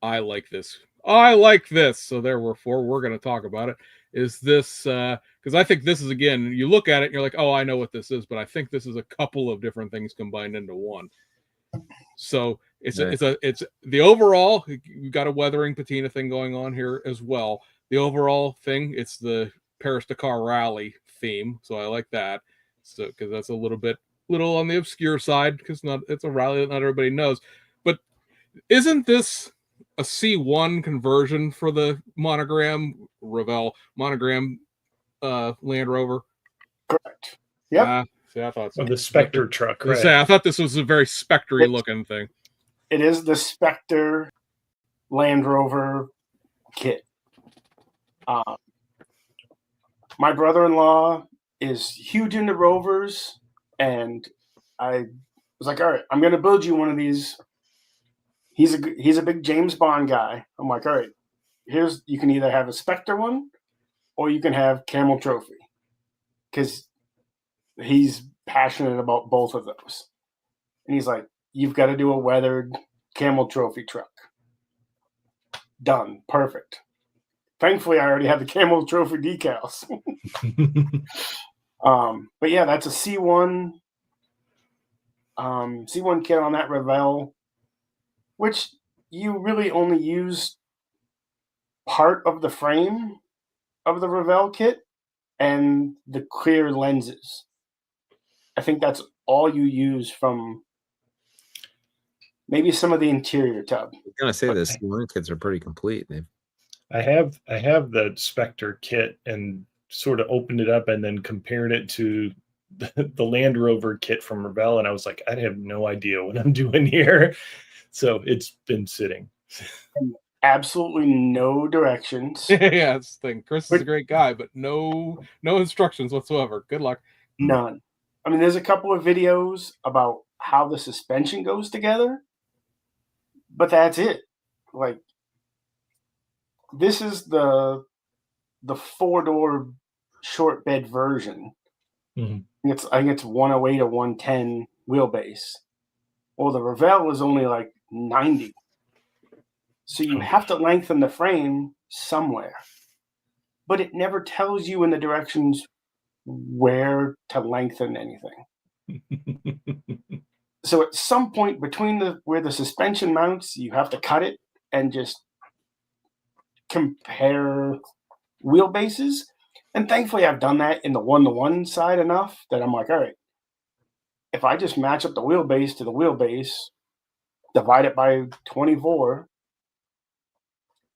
I like this. So therefore, we're going to talk about it. Is this because I think this is, again, you look at it and you're like, oh, I know what this is, but I think this is a couple of different things combined into one. So it's the overall. You've got a weathering patina thing going on here as well. The overall thing, it's the Paris-Dakar Rally theme, so I like that. So because that's a little on the obscure side because it's a rally that not everybody knows. But isn't this a C1 conversion for the Revell monogram Land Rover? Correct. Yep. See, I thought so. The Spectre truck, right? I thought this was a very Spectre-y looking thing. It is the Spectre Land Rover kit. My brother-in-law is huge into Rovers, and I was like, all right, I'm going to build you one of these. He's a big James Bond guy. I'm like, all right, you can either have a Spectre one or you can have Camel Trophy because he's passionate about both of those. And he's like, you've got to do a weathered Camel Trophy truck. Done. Perfect. Thankfully, I already have the Camel Trophy decals. But yeah, that's a C1 kit on that Revell, which you really only use part of the frame of the Revell kit and the clear lenses. I think that's all you use from maybe some of the interior tub. I'm gonna say this. The kits are pretty complete. I have the Spectre kit and sort of opened it up and then compared it to the Land Rover kit from Revell, and I was like, I have no idea what I'm doing here. So it's been sitting. Absolutely no directions. Yeah, that's the thing. Chris is a great guy, but no instructions whatsoever. Good luck. None. I mean, there's a couple of videos about how the suspension goes together, but that's it. Like, this is the 4-door short bed version. Mm-hmm. I think it's 108 or 110 wheelbase. Well, the Revell is only like 90. So you have to lengthen the frame somewhere. But it never tells you in the directions where to lengthen anything. So at some point between where the suspension mounts, you have to cut it and just compare wheelbases. And thankfully I've done that in the one-to-one side enough that I'm like, all right, if I just match up the wheelbase to the wheelbase, divide it by 24,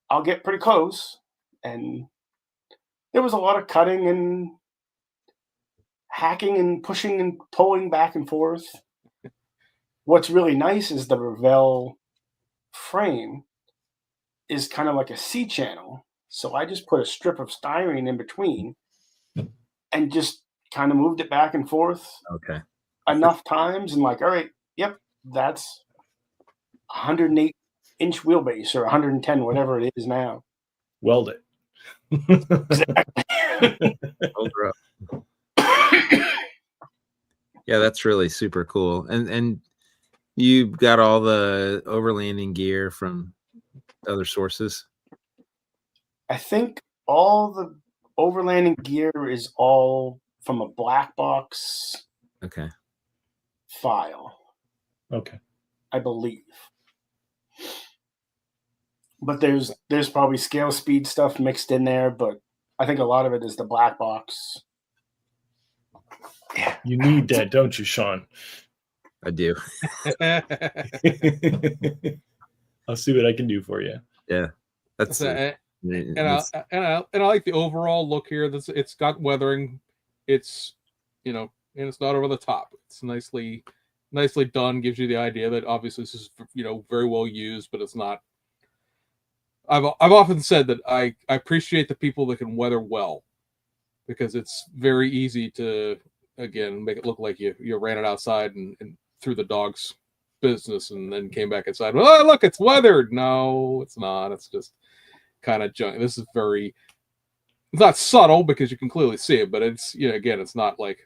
I'll get pretty close. And there was a lot of cutting and hacking and pushing and pulling back and forth. What's really nice is the Revell frame is kind of like a C channel. So I just put a strip of styrene in between and just kind of moved it back and forth enough times and like, all right, yep, that's 108-inch wheelbase or 110, whatever it is now. Weld it. Yeah, that's really super cool. And you got all the overlanding gear from other sources? I think all the overlanding gear is all from a black box file. Okay. I believe. But there's probably scale speed stuff mixed in there, but I think a lot of it is the black box. Yeah. You need that, don't you, Sean? I do. I'll see what I can do for you. Yeah. That's and I like the overall look here. It's got weathering. It's, and it's not over the top. It's nicely done. Gives you the idea that obviously this is, very well used, but it's not. I've often said that I appreciate the people that can weather well, because it's very easy to, again, make it look like you ran it outside and threw the dog's business and then came back inside. Well, look, it's weathered. No, it's not. It's just kind of junk. This is it's not subtle because you can clearly see it, but it's, again, it's not like,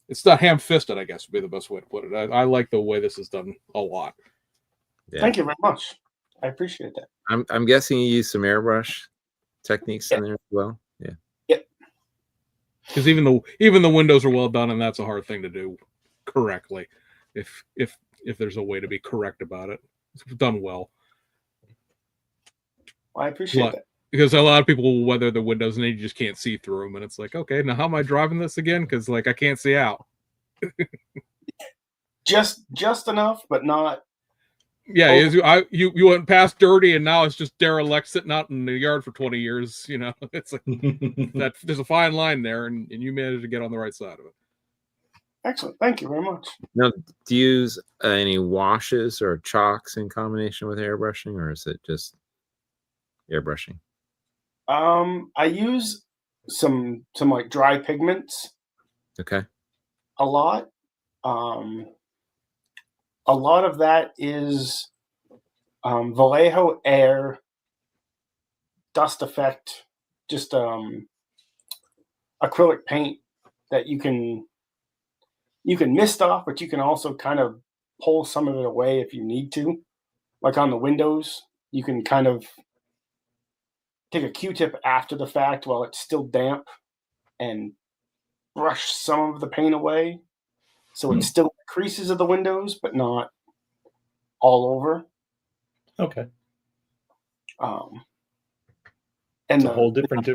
it's not ham-fisted, I guess would be the best way to put it. I like the way this is done a lot. Yeah. Thank you very much. I appreciate that. I'm guessing you use some airbrush techniques in there as well. Yeah. Yep. Because even the windows are well done, and that's a hard thing to do correctly. If there's a way to be correct about it, it's done well. Well, I appreciate that. Because a lot of people will weather the windows and then you just can't see through them, and it's like, okay, now how am I driving this again? Because I can't see out. just enough, but not. Yeah, you went past dirty, and now it's just derelict sitting out in the yard for 20 years. It's like that. There's a fine line there, and you managed to get on the right side of it. Excellent. Thank you very much. Now, do you use any washes or chalks in combination with airbrushing, or is it just airbrushing? I use some like dry pigments. Okay. A lot. A lot of that is Vallejo Air dust effect, just acrylic paint that you can mist off, but you can also kind of pull some of it away if you need to. Like on the windows, you can kind of take a Q-tip after the fact while it's still damp and brush some of the paint away. So it's still creases of the windows, but not all over. Okay. And it's a whole different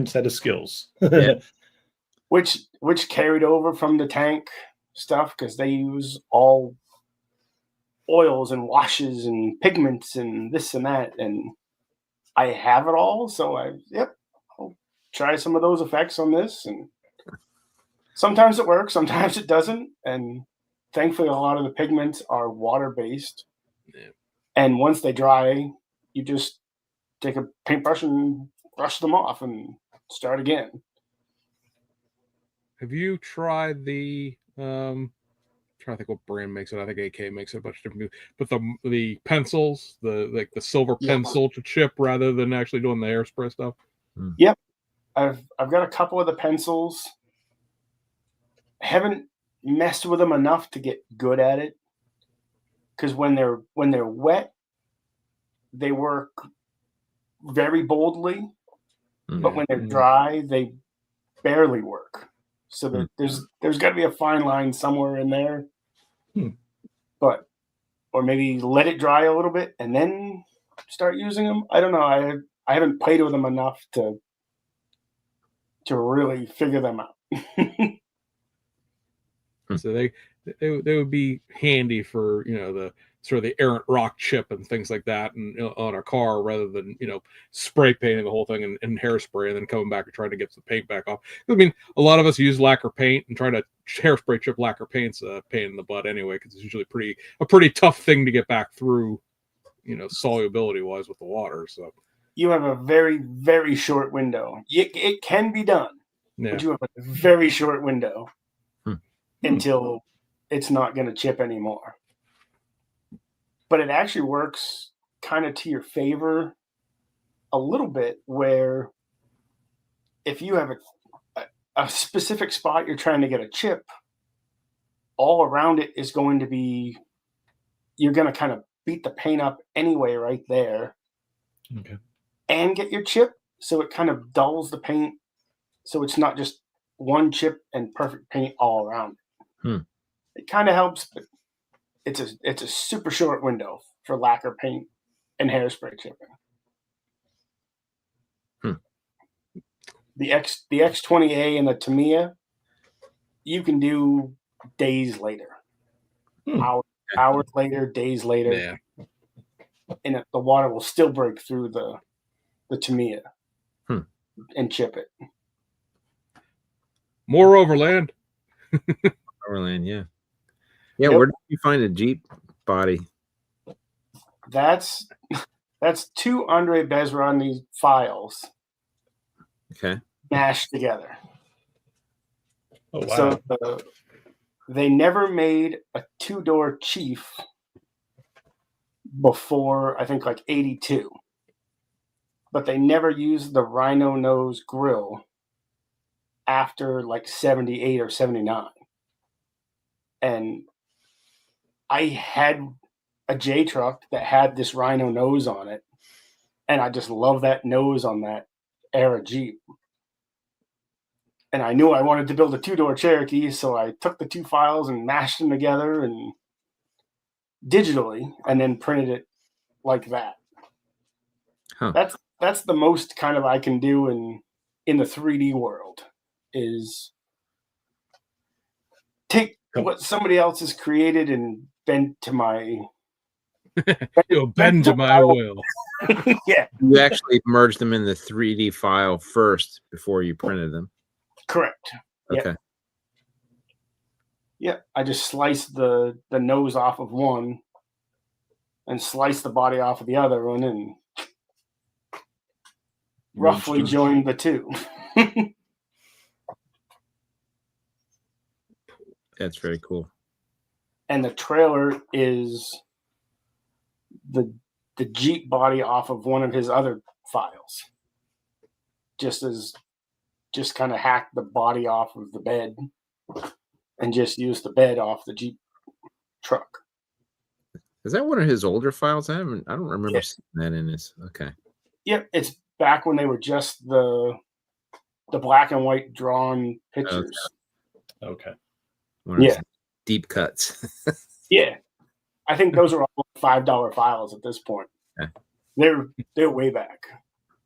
set of skills. Yeah. which carried over from the tank stuff, because they use all oils and washes and pigments and this and that, and I have it all. So I'll try some of those effects on this, and sometimes it works, sometimes it doesn't. And thankfully, a lot of the pigments are water-based. Yeah. And once they dry, you just take a paintbrush and brush them off and start again. Have you tried the I'm trying to think what brand makes it? I think AK makes it a bunch of different, but the pencils, the silver pencil to chip rather than actually doing the hairspray stuff? Yep. I've got a couple of the pencils. Haven't messed with them enough to get good at it, because when they're wet, they work very boldly, but when they're dry, they barely work. So there's got to be a fine line somewhere in there. But or maybe let it dry a little bit and then start using them. I don't know. I haven't played with them enough to really figure them out. So they would be handy for, the sort of the errant rock chip and things like that, and on a car, rather than spray painting the whole thing and hairspray and then coming back and trying to get the paint back off. I mean, a lot of us use lacquer paint, and trying to hairspray chip lacquer paint's a pain in the butt anyway, because it's usually a pretty tough thing to get back through, solubility wise with the water. So you have a very, very short window. It can be done, but you have a very short window until it's not going to chip anymore. But it actually works kind of to your favor a little bit, where if you have a specific spot you're trying to get a chip, all around it is going to be, you're going to kind of beat the paint up anyway right there. Okay. And get your chip, so it kind of dulls the paint, so it's not just one chip and perfect paint all around it. It kind of helps, but it's a super short window for lacquer paint and hairspray chipping. The X20A and the Tamiya, you can do days later, hours later, days later, and the water will still break through the Tamiya and chip it. More overland. Overland, yeah. Yep. Where did you find a Jeep body? That's two Andre Bezrodny files. Okay. Mashed together. Oh wow! So they never made a two-door Chief before, I think, like 82, but they never used the rhino nose grill after like 78 or 79. And I had a J truck that had this rhino nose on it, and I just love that nose on that era Jeep. And I knew I wanted to build a two-door Cherokee, so I took the two files and mashed them together and digitally, and then printed it like that. That's the most kind of I can do in the 3D world, is take what somebody else has created and bend to my bend to my will. Yeah. You actually merged them in the 3D file first before you printed them. Correct. Okay. Yeah. I just sliced the nose off of one and sliced the body off of the other one and roughly joined the two. That's very cool. And the trailer is the Jeep body off of one of his other files. Just kind of hacked the body off of the bed and just used the bed off the Jeep truck. Is that one of his older files? I don't remember seeing that in this. Okay. Yep, it's back when they were just the black and white drawn pictures. Okay. Yeah. Deep cuts. Yeah. I think those are all $5 files at this point. Yeah. They're way back.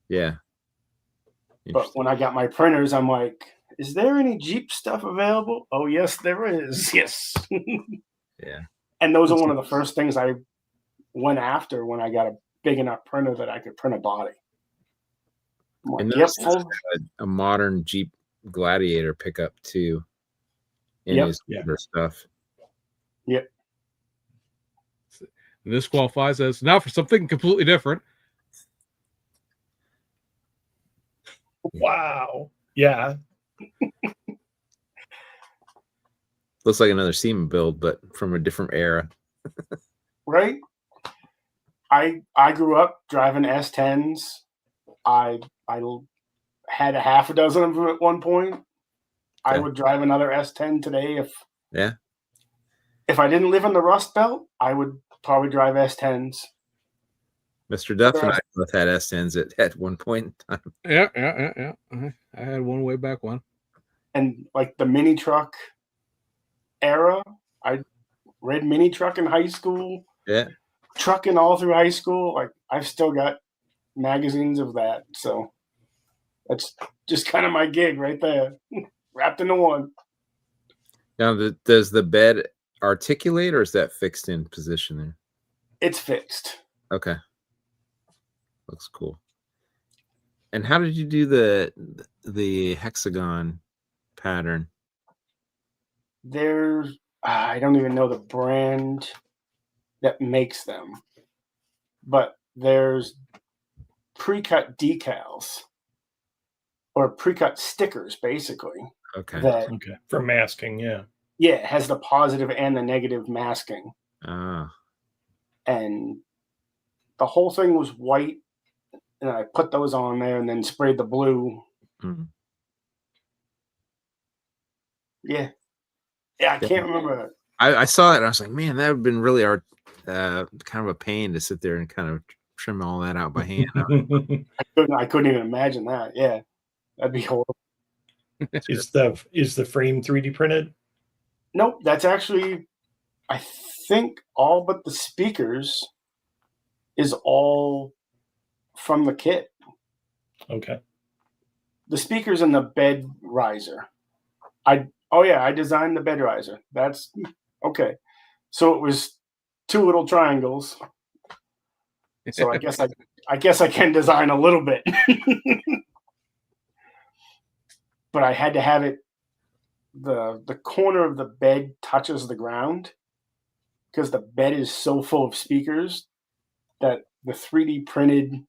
Yeah. But when I got my printers, I'm like, is there any Jeep stuff available? Oh, yes, there is. Yes. Yeah. And those are one of the first things I went after when I got a big enough printer that I could print a body. Like, and a modern Jeep Gladiator pickup too in his older stuff. Yep. And this qualifies as now for something completely different. Wow. Yeah. Looks like another SEMA build, but from a different era. Right? I grew up driving S10s. I had a half a dozen of them at one point. Okay. I would drive another S10 today if I didn't live in the Rust Belt. I would probably drive S10s. Mr. Duff and I both had S10s at one point in time. Yeah. I had one way back when. And like the mini truck era, I read mini truck in high school. Yeah. Trucking all through high school. Like I've still got magazines of that. So that's just kind of my gig right there, wrapped into one. Now, does the bed articulate, or is that fixed in position there? It's fixed. Okay. Looks cool. And how did you do the hexagon pattern? There's I don't even know the brand that makes them, but there's pre-cut decals or pre-cut stickers, basically. Okay. That Okay. For masking, yeah. yeah, it has the positive and the negative masking, Ah. and the whole thing was white, and I put those on there and then sprayed the blue. Mhm. Yeah, I can't remember. I saw it and I was like, man, that would have been really kind of a pain to sit there and kind of trim all that out by hand. I couldn't even imagine that. Yeah, that'd be horrible. Is the frame 3D printed? Nope, that's actually, I think, all but the speakers is all from the kit. Okay. The speakers and the bed riser. I designed the bed riser. That's okay. So it was two little triangles. So I guess I can design a little bit. But I had to have it the corner of the bed touches the ground because the bed is so full of speakers that the 3D printed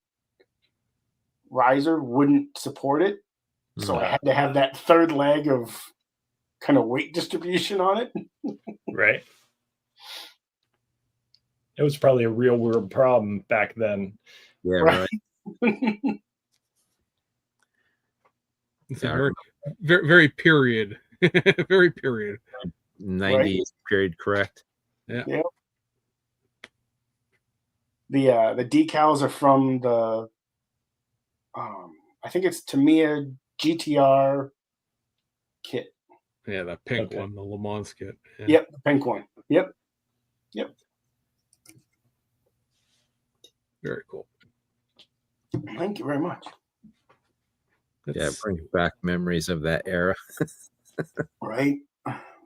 riser wouldn't support it. So I had to have that third leg of kind of weight distribution on it. Right. It was probably a real world problem back then. Yeah, right. It's a very period. Very period. 90s period, correct? Yeah. Yep. The decals are from the I think it's Tamiya GTR kit. Yeah, that pink one, the Le Mans kit. Yeah. Yep, the pink one. Yep. Very cool. Thank you very much. Yeah, it brings back memories of that era. Right?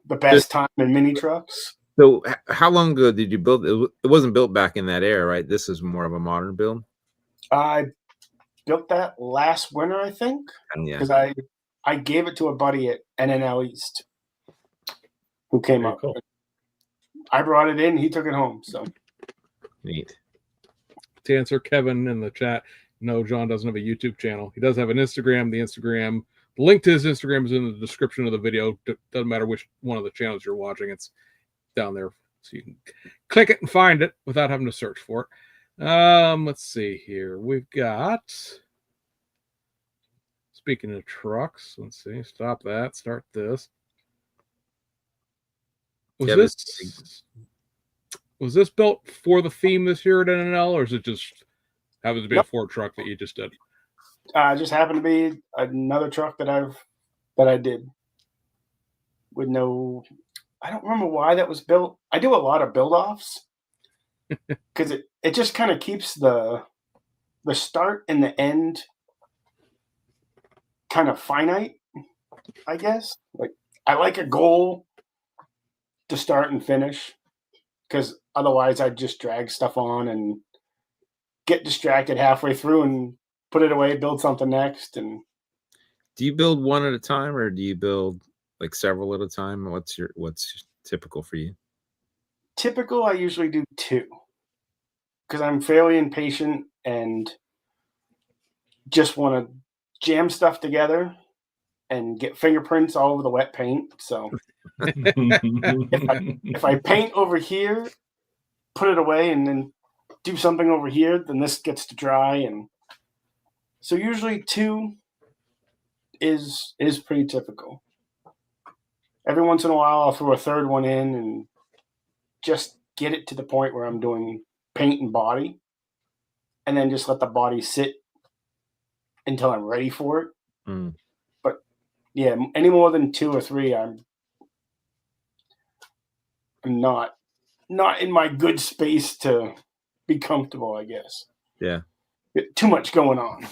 The best time in mini trucks. So how long ago did you build it? It wasn't built back in that era, right? This is more of a modern build. I built that last winter, I think, because I gave it to a buddy at NNL East who came up. Cool. I brought it in, he took it home. So Neat. To answer Kevin in the chat, no, John doesn't have a YouTube channel. He does have an Instagram. The link to his Instagram is in the description of the video. Doesn't matter which one of the channels you're watching. It's down there, so you can click it and find it without having to search for it. Let's see here. We've got, speaking of trucks, let's see. Stop that. Start this. Was this built for the theme this year at NNL, or is it just happens to be a Ford truck that you just did? Just happened to be another truck that I did with no. I don't remember why that was built. I do a lot of build offs because it just kind of keeps the start and the end kind of finite, I guess. Like I like a goal to start and finish because otherwise I'd just drag stuff on and get distracted halfway through and put it away, build something next. And do you build one at a time, or do you build like several at a time? What's typical for you? Typical, I usually do two because I'm fairly impatient and just want to jam stuff together and get fingerprints all over the wet paint. So if I paint over here, put it away, and then do something over here, then this gets to dry. And so usually two is pretty typical. Every once in a while, I'll throw a third one in and just get it to the point where I'm doing paint and body, and then just let the body sit until I'm ready for it. Mm. But yeah, any more than 2 or 3, I'm not in my good space to be comfortable, I guess. Yeah. Too much going on.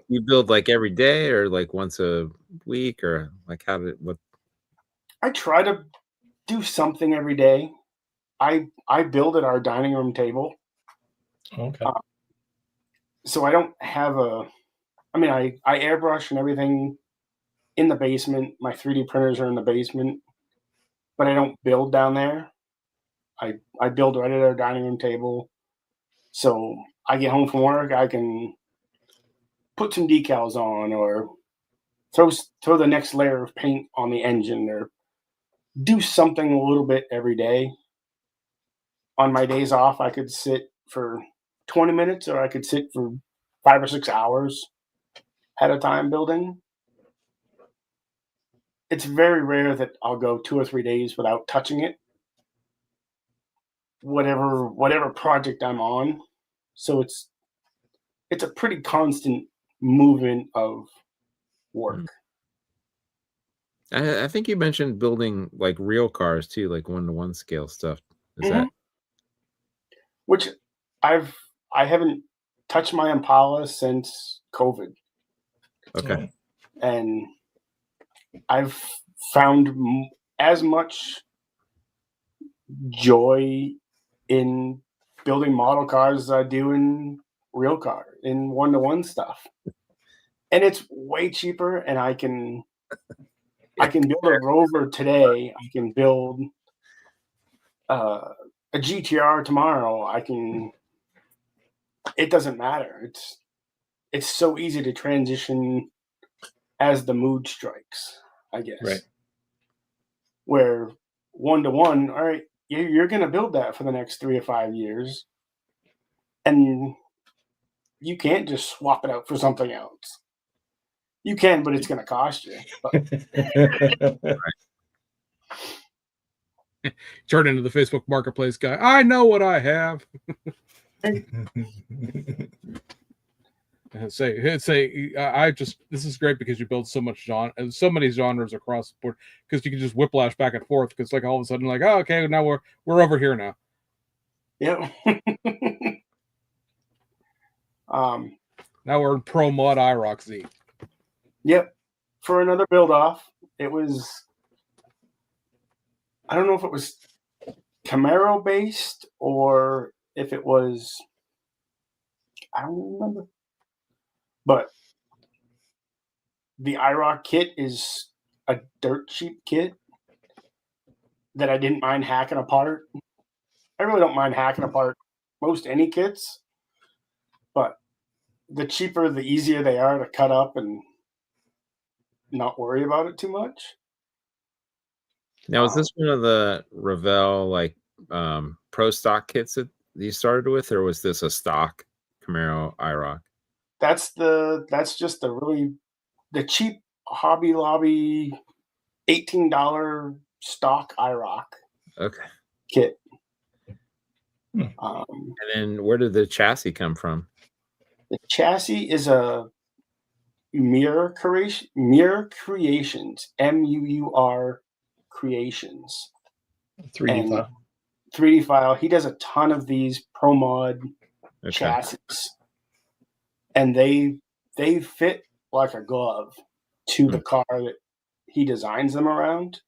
You build like every day or like once a week or like what? I try to do something every day. I build at our dining room table. Okay. So I don't have I airbrush and everything in the basement. My 3D printers are in the basement, but I don't build down there. I build right at our dining room table. So I get home from work, I can put some decals on or throw the next layer of paint on the engine or do something a little bit every day. On my days off, I could sit for 20 minutes or I could sit for 5 or 6 hours at a time building. It's very rare that I'll go 2 or 3 days without touching it. Whatever project I'm on. So it's a pretty constant movement of work. I think you mentioned building like real cars too, like 1-to-1 scale stuff. Is Mhm. that Which I haven't touched my Impala since COVID, okay? and I've found as much joy in building model cars as I do in real car in 1-to-1 stuff. And it's way cheaper, and I can build a Rover today. I can build a GTR tomorrow. It doesn't matter. It's so easy to transition as the mood strikes, I guess. Right. Where 1-to-1, all right, you're going to build that for the next 3 or 5 years, and you can't just swap it out for something else. You can, but it's going to cost you. But Turn into the Facebook Marketplace guy. I know what I have. This is great because you build so much so many genres across the board because you can just whiplash back and forth because like all of a sudden like, oh, okay, now we're over here now. yeah. Now we're in Pro Mod IROC Z. Yep. For another build off, it was, I don't know if it was Camaro based or if it was, I don't remember. But the IROC kit is a dirt cheap kit that I didn't mind hacking apart. I really don't mind hacking apart most any kits, but the cheaper, the easier they are to cut up and not worry about it too much. Now, is this one of the Revell like pro stock kits that you started with, or was this a stock Camaro IROC? That's just the cheap Hobby Lobby $18 stock IROC Okay. kit. And then where did the chassis come from? The chassis is a Mirror Creations, MUUR Creations. 3D file. 3D file. He does a ton of these Pro Mod chassis, and they fit like a glove to the car that he designs them around.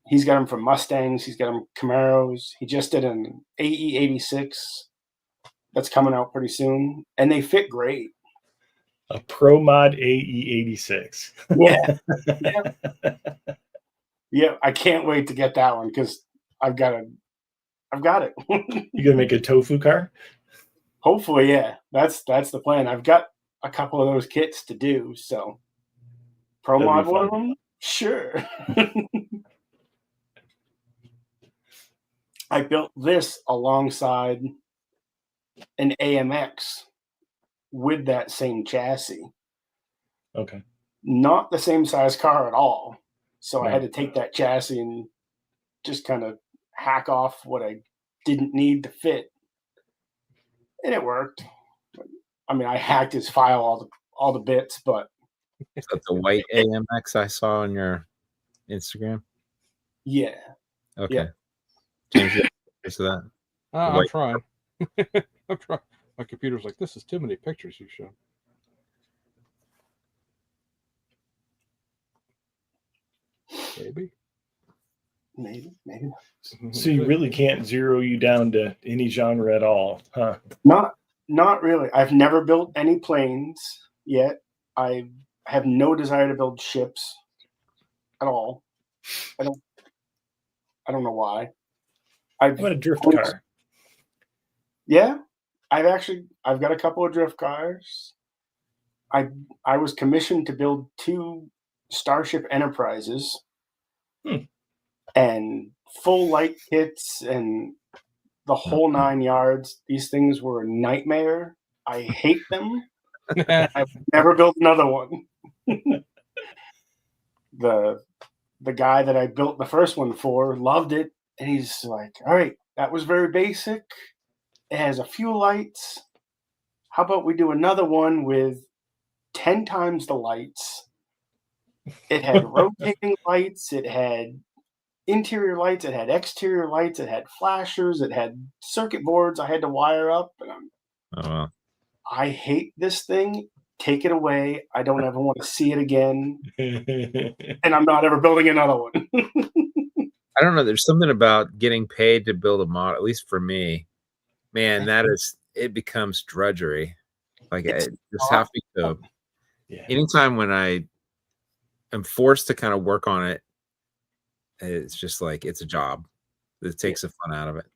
He's got them for Mustangs. He's got them Camaros. He just did an AE86 that's coming out pretty soon, and they fit great. A Pro Mod AE86. Yeah. Yeah, I can't wait to get that one because I've got it. You gonna make a tofu car? Hopefully, yeah. That's the plan. I've got a couple of those kits to do. So, Pro Mod one of them, sure. I built this alongside an AMX with that same chassis. Okay. Not the same size car at all. So I had to take that chassis and just kind of hack off what I didn't need to fit, and it worked. I mean, I hacked his file all the bits, but Is that the white AMX I saw on your Instagram? yeah. Okay. Yeah. James, you have pictures of that? I'm White- trying. I'm trying. My computer's like, this is too many pictures you show. Maybe. Maybe. So you really can't zero you down to any genre at all, huh? Not really. I've never built any planes yet. I have no desire to build ships at all. I don't know why. How about a drift car? Yeah, I've got a couple of drift cars. I was commissioned to build 2 Starship Enterprises and full light kits and the whole 9 yards. These things were a nightmare. I hate them. I've never built another one. The guy that I built the first one for loved it, and he's like, "All right, that was very basic. It has a few lights. How about we do another one with 10 times the lights? It had rotating lights, it had interior lights, it had exterior lights, it had flashers, it had circuit boards I had to wire up." And Oh, wow. I hate this thing. Take it away. I don't ever want to see it again. And I'm not ever building another one. I don't know. There's something about getting paid to build a model, at least for me. Man, it becomes drudgery. Like I just have to. Yeah. Anytime when I am forced to kind of work on it, it's just like it's a job. It takes the fun out of it.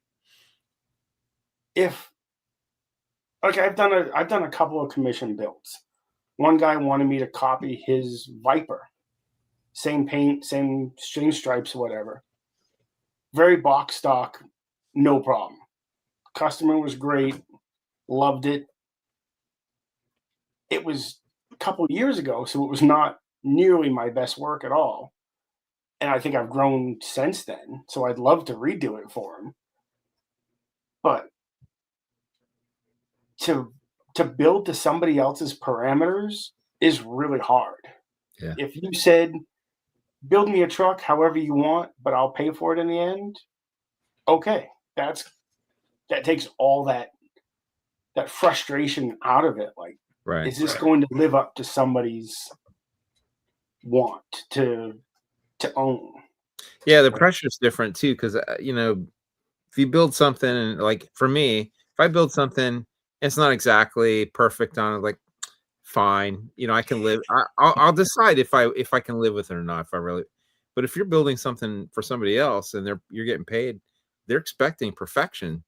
I've done a couple of commission builds. One guy wanted me to copy his Viper. Same paint, same stripes, whatever. Very box stock, no problem. Customer was great, loved it. It was a couple years ago, so it was not nearly my best work at all. And I think I've grown since then, so I'd love to redo it for him. But to build to somebody else's parameters is really hard. Yeah. If you said, build me a truck however you want, but I'll pay for it in the end, okay, that takes all that frustration out of it. Like, Right. is this going to live up to somebody's want to own? Yeah, the pressure is different too, because if you build something, and like for me, if I build something, it's not exactly perfect on it. Like, fine, I can live. I'll decide if I can live with it or not. If I really, but if you're building something for somebody else and you're getting paid, they're expecting perfection,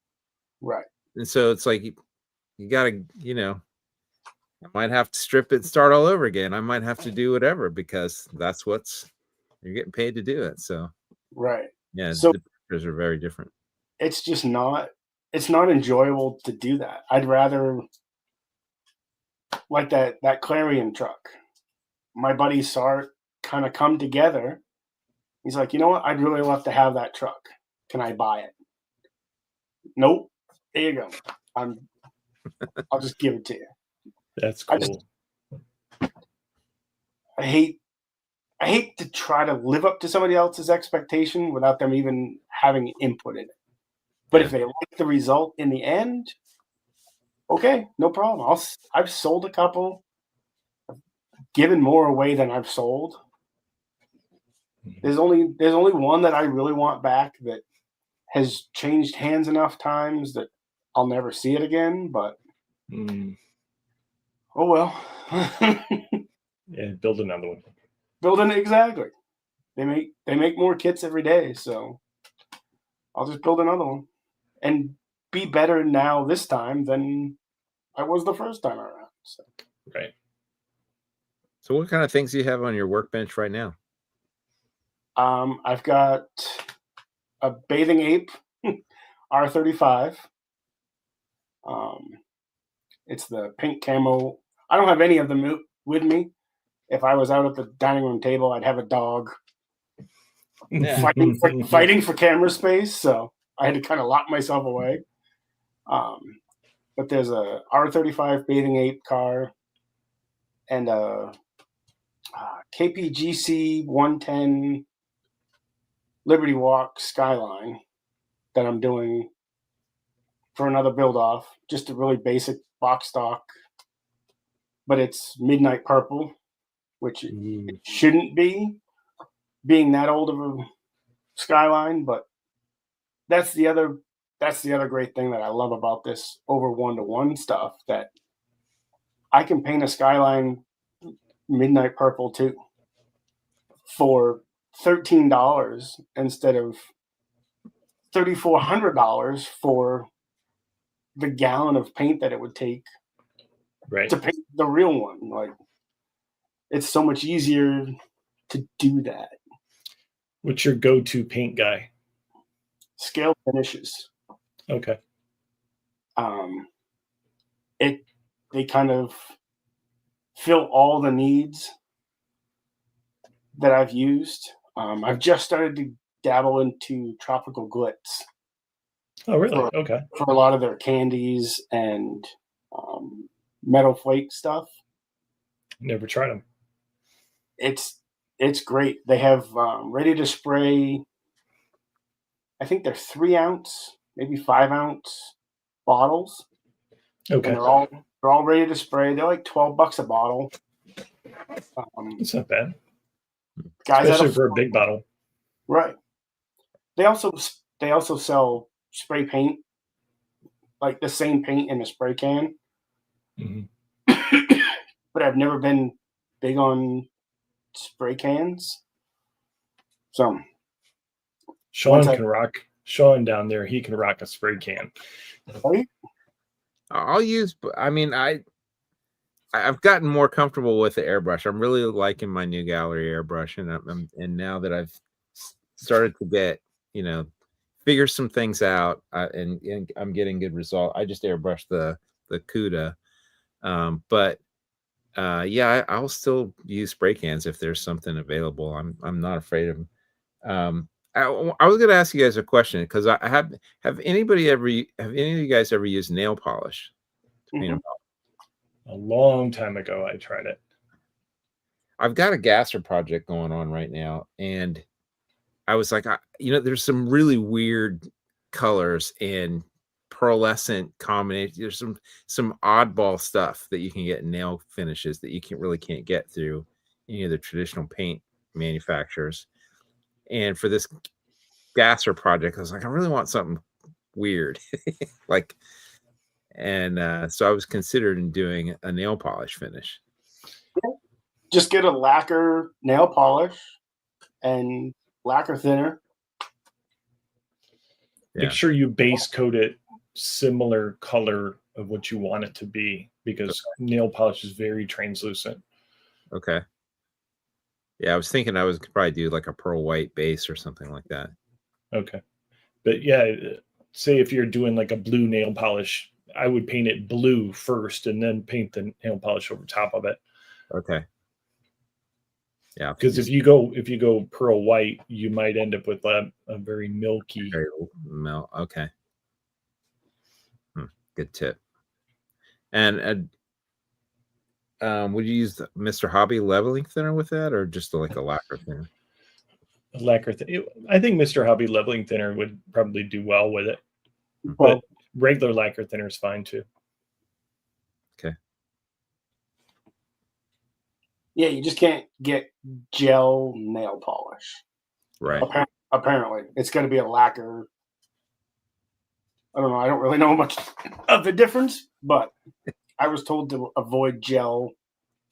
right? And so it's like you gotta, I might have to strip it and start all over again. I might have to do whatever because that's you're getting paid to do it. So right. Yeah, so the pictures are very different. It's just not enjoyable to do that. I'd rather, like that Clarion truck. My buddy saw it kind of come together. He's like, you know what? I'd really love to have that truck. Can I buy it? Nope. There you go. I'll just give it to you. That's cool. I hate to try to live up to somebody else's expectation without them even having input in it. But if they like the result in the end, okay, no problem. I've sold a couple, I've given more away than I've sold. There's only one that I really want back that has changed hands enough times that I'll never see it again. But oh well. Yeah, build another one. Building exactly. They make more kits every day, so I'll just build another one and be better now this time than I was the first time around. So. Right. So what kind of things do you have on your workbench right now? I've got a Bathing Ape R35. It's the pink camo. I don't have any of them with me. If I was out at the dining room table, I'd have a dog. Yeah. fighting for camera space, so I had to kind of lock myself away. But there's a R35 Bathing Ape car and a KPGC 110 Liberty Walk Skyline that I'm doing for another build off. Just a really basic box stock, but it's midnight purple, which it shouldn't be, being that old of a Skyline. But that's the other great thing that I love about this over 1-to-1 stuff, that I can paint a Skyline midnight purple too for $13 instead of $3,400 for the gallon of paint that it would take Right. to paint the real one. Like, it's so much easier to do that. What's your go-to paint guy? Scale finishes. Okay. They kind of fill all the needs that I've used. I've just started to dabble into tropical glitz. Oh, really? Okay. For a lot of their candies and metal flake stuff. Never tried them. It's great. They have ready to spray. I think they're 3-ounce, maybe 5-ounce bottles. Okay. And they're all ready to spray. They're like $12 a bottle. It's not bad. Guys, especially for a big bottle. Right. They also sell spray paint, like the same paint in a spray can. Mm-hmm. But I've never been big on spray cans. So Sean down there, he can rock a spray can. Right? I'll use. I mean, I've gotten more comfortable with the airbrush. I'm really liking my new gallery airbrush, and now that I've started to get, figure some things out, and I'm getting good result. I just airbrushed the CUDA, but I'll still use spray cans if there's something available. I'm not afraid of them. I was going to ask you guys a question, because have any of you guys ever used nail polish to paint them? A long time ago, I tried it. I've got a gasser project going on right now, and I was like, there's some really weird colors and pearlescent combinations. There's some oddball stuff that you can get in nail finishes that you can't get through any of the traditional paint manufacturers. And for this gasser project, I was like, I really want something weird, so I was considering doing a nail polish finish. Just get a lacquer nail polish and lacquer thinner. Make sure you base coat it similar color of what you want it to be, because nail polish is very translucent. Okay. Yeah, I was thinking I could probably do like a pearl white base or something like that. Okay. But yeah, say if you're doing like a blue nail polish, I would paint it blue first and then paint the nail polish over top of it. Okay. Yeah. Because if you go pearl white, you might end up with a very milky. Okay. Good tip. And would you use Mr. Hobby leveling thinner with that, or just like a lacquer thinner? I think Mr. Hobby leveling thinner would probably do well with it, but regular lacquer thinner is fine too. Okay. Yeah, you just can't get gel nail polish. Right. Apparently, it's going to be a lacquer. I don't know. I don't really know much of the difference, but I was told to avoid gel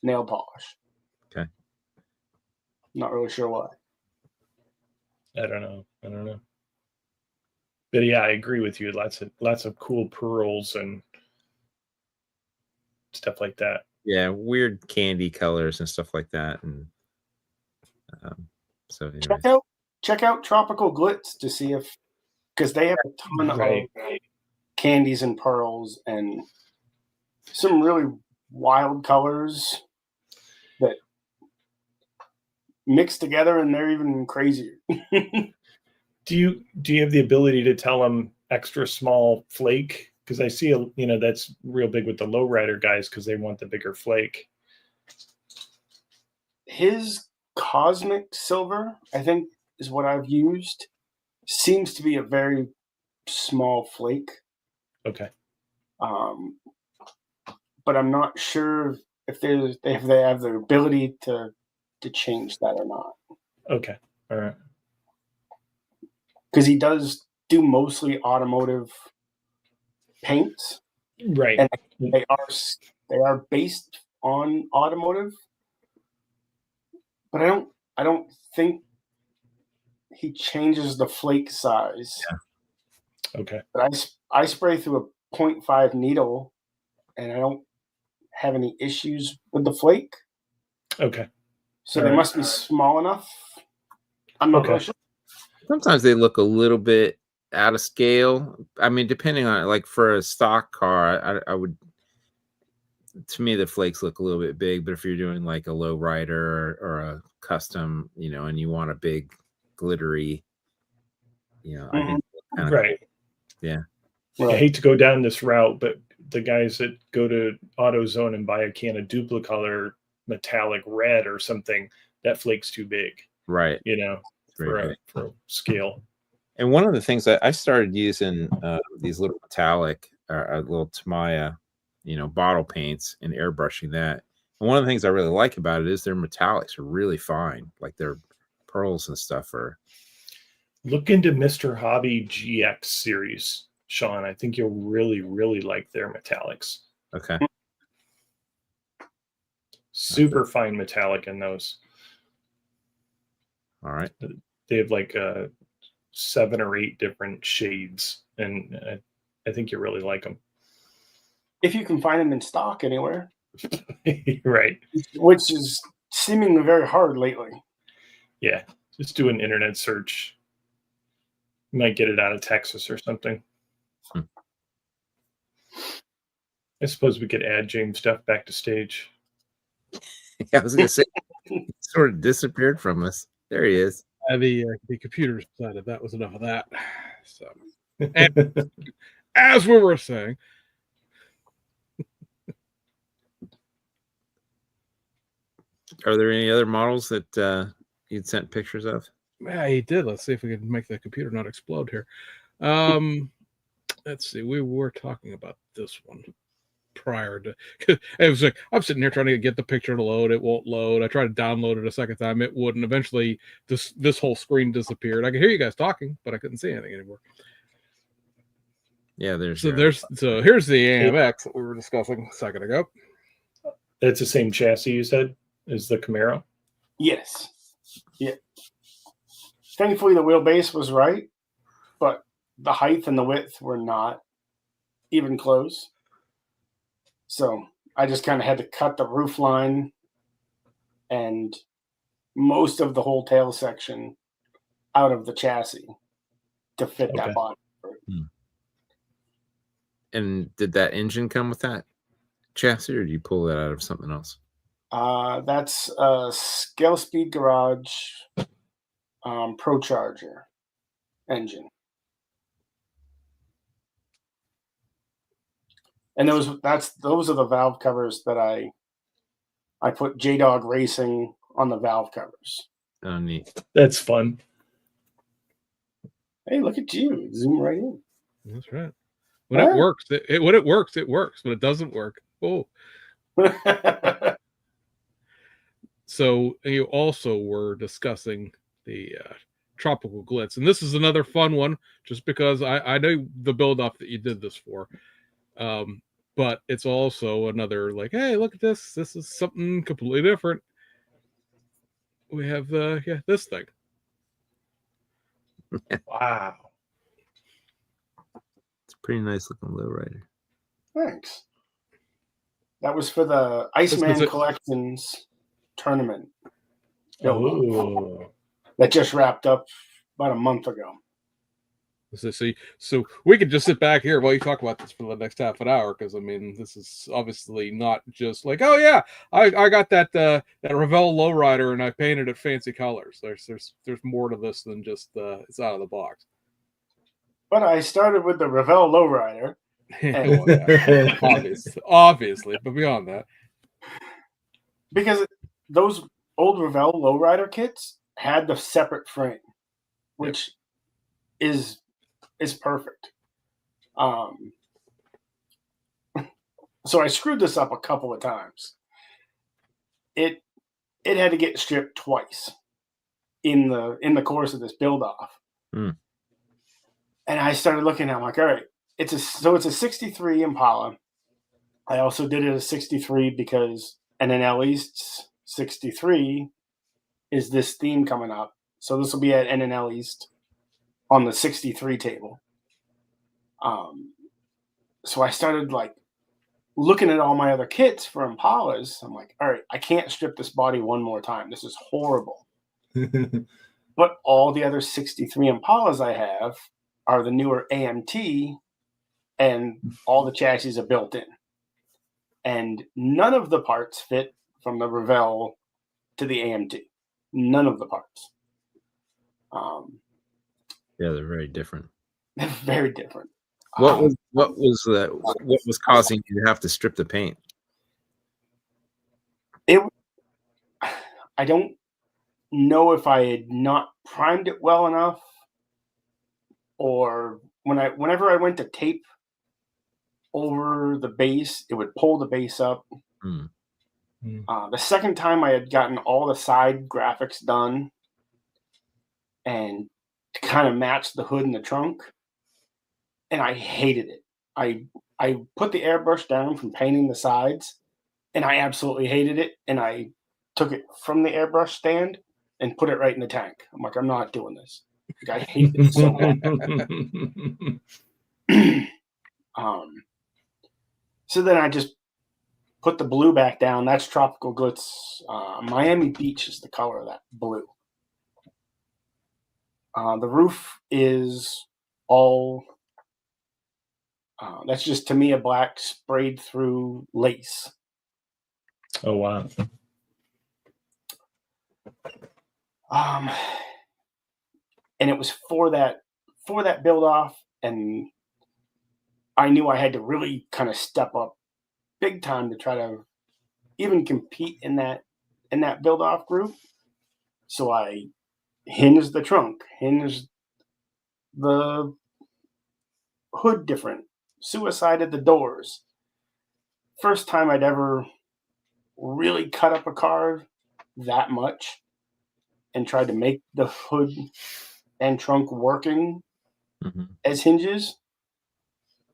nail polish. Okay. Not really sure why. I don't know. But yeah, I agree with you. Lots of cool pearls and stuff like that. Yeah, weird candy colors and stuff like that. And so check out Tropical Glitz to see because they have a ton of candies and pearls and some really wild colors that mixed together, and they're even crazier. Do you have the ability to tell them extra small flake? Because I see that's real big with the lowrider guys because they want the bigger flake. His cosmic silver, I think, is what I've used. Seems to be a very small flake. Okay. But I'm not sure if they have the ability to change that or not. Okay. All right. Because he does do mostly automotive paints, Right. and they are based on automotive. But I don't think he changes the flake size. Yeah. Okay. But I spray through a 0.5 needle, and I don't have any issues with the flake. Okay. So All they right. must be small enough. I'm not really sure. Sometimes they look a little bit out of scale. I mean, depending on, like, for a stock car, I would, to me, the flakes look a little bit big. But if you're doing like a low rider or a custom, and you want a big glittery, I think kind of Right. cool. Yeah. I hate to go down this route, but the guys that go to AutoZone and buy a can of Duplicolor metallic red or something, that flake's too big. Right. For a scale. And one of the things that I started using these little metallic little Tamiya, bottle paints and airbrushing that. And one of the things I really like about it is their metallics are really fine. Like their pearls and stuff are. Look into Mr. Hobby GX series, Sean. I think you'll really, really like their metallics. Okay. Super fine metallic in those. All right. They have like 7 or 8 different shades, and I think you really like them. If you can find them in stock anywhere. Right. Which is seemingly very hard lately. Yeah. Just do an internet search. You might get it out of Texas or something. I suppose we could add James Duff back to stage. Yeah, I was going to say, he sort of disappeared from us. There he is. The computers decided that was enough of that. So, and as we were saying, are there any other models that you'd sent pictures of? Yeah, he did. Let's see if we can make the computer not explode here. Let's see. We were talking about this one prior to. It was like I'm sitting here trying to get the picture to load. It won't load. I tried to download it a second time. It wouldn't. Eventually, this whole screen disappeared. I could hear you guys talking, but I couldn't see anything anymore. Yeah, here's the AMX that we were discussing a second ago. It's the same chassis you said as the Camaro? Yes. Yeah. Thankfully, the wheelbase was right, but the height and the width were not even close. So I just kind of had to cut the roof line and most of the whole tail section out of the chassis to fit that body. And did that engine come with that chassis, or do you pull that out of something else? That's a Scale Speed Garage Pro Charger engine. And those are the valve covers that I put J-Dog Racing on the valve covers. Oh, neat. That's fun. Hey, look at you. Zoom right in. That's right. When it works, when it works, it works. When it doesn't work, oh. So you also were discussing the tropical glitz, and this is another fun one, just because I know the build up that you did this for, but it's also another like, hey, look at this. This is something completely different. We have this thing. Wow. It's a pretty nice looking lowrider. Thanks. That was for the Iceman Collections tournament. Oh. That just wrapped up about a month ago. So we could just sit back here while you talk about this for the next half an hour, because I mean, this is obviously not just like, oh yeah, I got that Revell lowrider and I painted it fancy colors. There's more to this than just it's out of the box. But I started with the Revell lowrider. Well, yeah, obviously, but beyond that, because those old Revell lowrider kits had the separate frame, which is perfect. So I screwed this up a couple of times. It had to get stripped twice in the course of this build off. Mm. And I started looking at it, I'm like, all right, it's a 63 Impala. I also did it as 63 because NNL East's 63 is this theme coming up. So this will be at NNL East on the 63 table. So I started like looking at all my other kits for Impalas. I'm like, all right, I can't strip this body one more time. This is horrible. But all the other 63 Impalas I have are the newer AMT, and all the chassis are built in. And none of the parts fit from the Revell to the AMT. None of the parts. Yeah, they're very different. They're very different. What was causing you to have to strip the paint? I don't know if I had not primed it well enough, or whenever I went to tape over the base, it would pull the base up. Mm. The second time I had gotten all the side graphics done and to kind of match the hood and the trunk, and I hated it. I put the airbrush down from painting the sides, and I absolutely hated it. And I took it from the airbrush stand and put it right in the tank. I'm like, I'm not doing this. Like, I hate it so much. So then I just put the blue back down. That's Tropical Glitz. Miami Beach is the color of that blue. The roof is all, that's just Tamiya black sprayed through lace. Oh, wow. And it was for that build off, and I knew I had to really kind of step up big time to try to even compete in that build off group. So I hinged the trunk, hinged the hood different, suicided the doors. First time I'd ever really cut up a car that much and tried to make the hood and trunk working as hinges.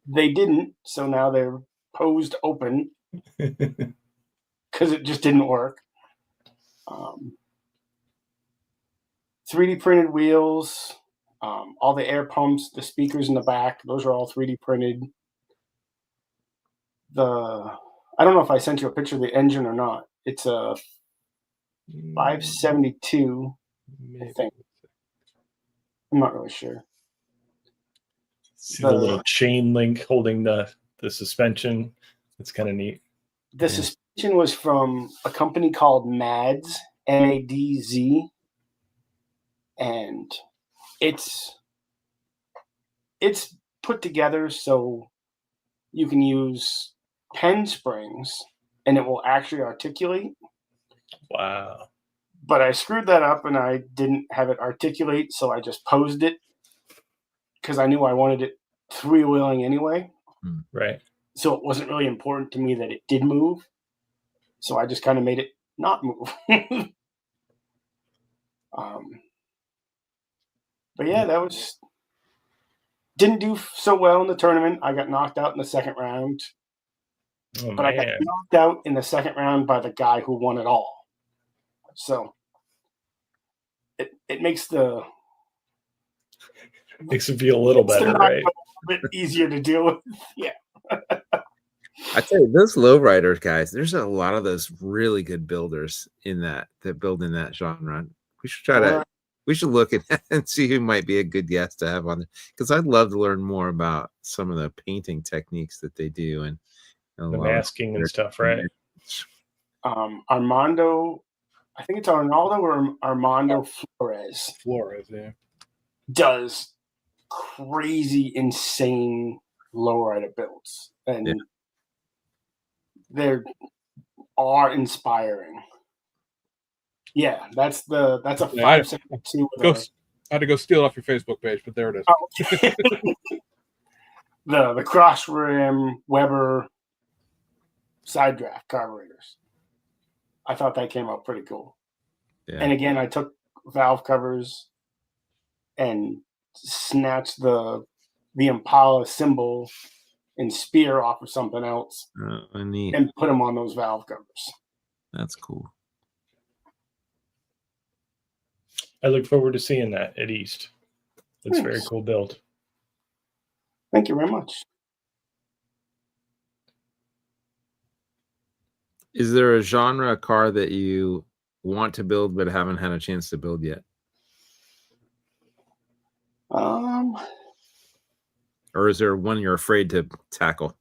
They didn't, so now they're posed open because it just didn't work. 3D printed wheels, all the air pumps, the speakers in the back, those are all 3D printed. I don't know if I sent you a picture of the engine or not. It's a 572, I think. I'm not really sure. See the little chain link holding the suspension. It's kind of neat. The suspension was from a company called Mads, MADZ, and it's put together so you can use pen springs and it will actually articulate. Wow. But I screwed that up and I didn't have it articulate, so I just posed it because I knew I wanted it three-wheeling anyway. Right. So it wasn't really important to me that it did move. So I just kind of made it not move. But yeah, that didn't do so well in the tournament. I got knocked out in the second round. Oh, but man. I got knocked out in the second round by the guy who won it all. So it makes it feel a little better, right? A bit easier to deal with. Yeah. I tell you, those lowriders guys, there's a lot of those really good builders that build in that genre. We should try to We should look at that and see who might be a good guest to have on there, because I'd love to learn more about some of the painting techniques that they do and a The lot of masking and stuff, right? Armando, I think it's Arnaldo or Armando Flores, yeah. does crazy, insane lowrider builds, and they're awe-inspiring. Yeah, that's a Yeah, I 572. I had to go steal it off your Facebook page, but there it is. Oh. the cross rim Weber side draft carburetors. I thought that came out pretty cool. Yeah. And again, I took valve covers and snatched the Impala symbol and spear off of something else Neat. and put them on those valve covers. That's cool. I look forward to seeing that at East. It's very Thanks. cool build. Thank you very much. Is there a genre car that you want to build but haven't had a chance to build yet? Or is there one you're afraid to tackle?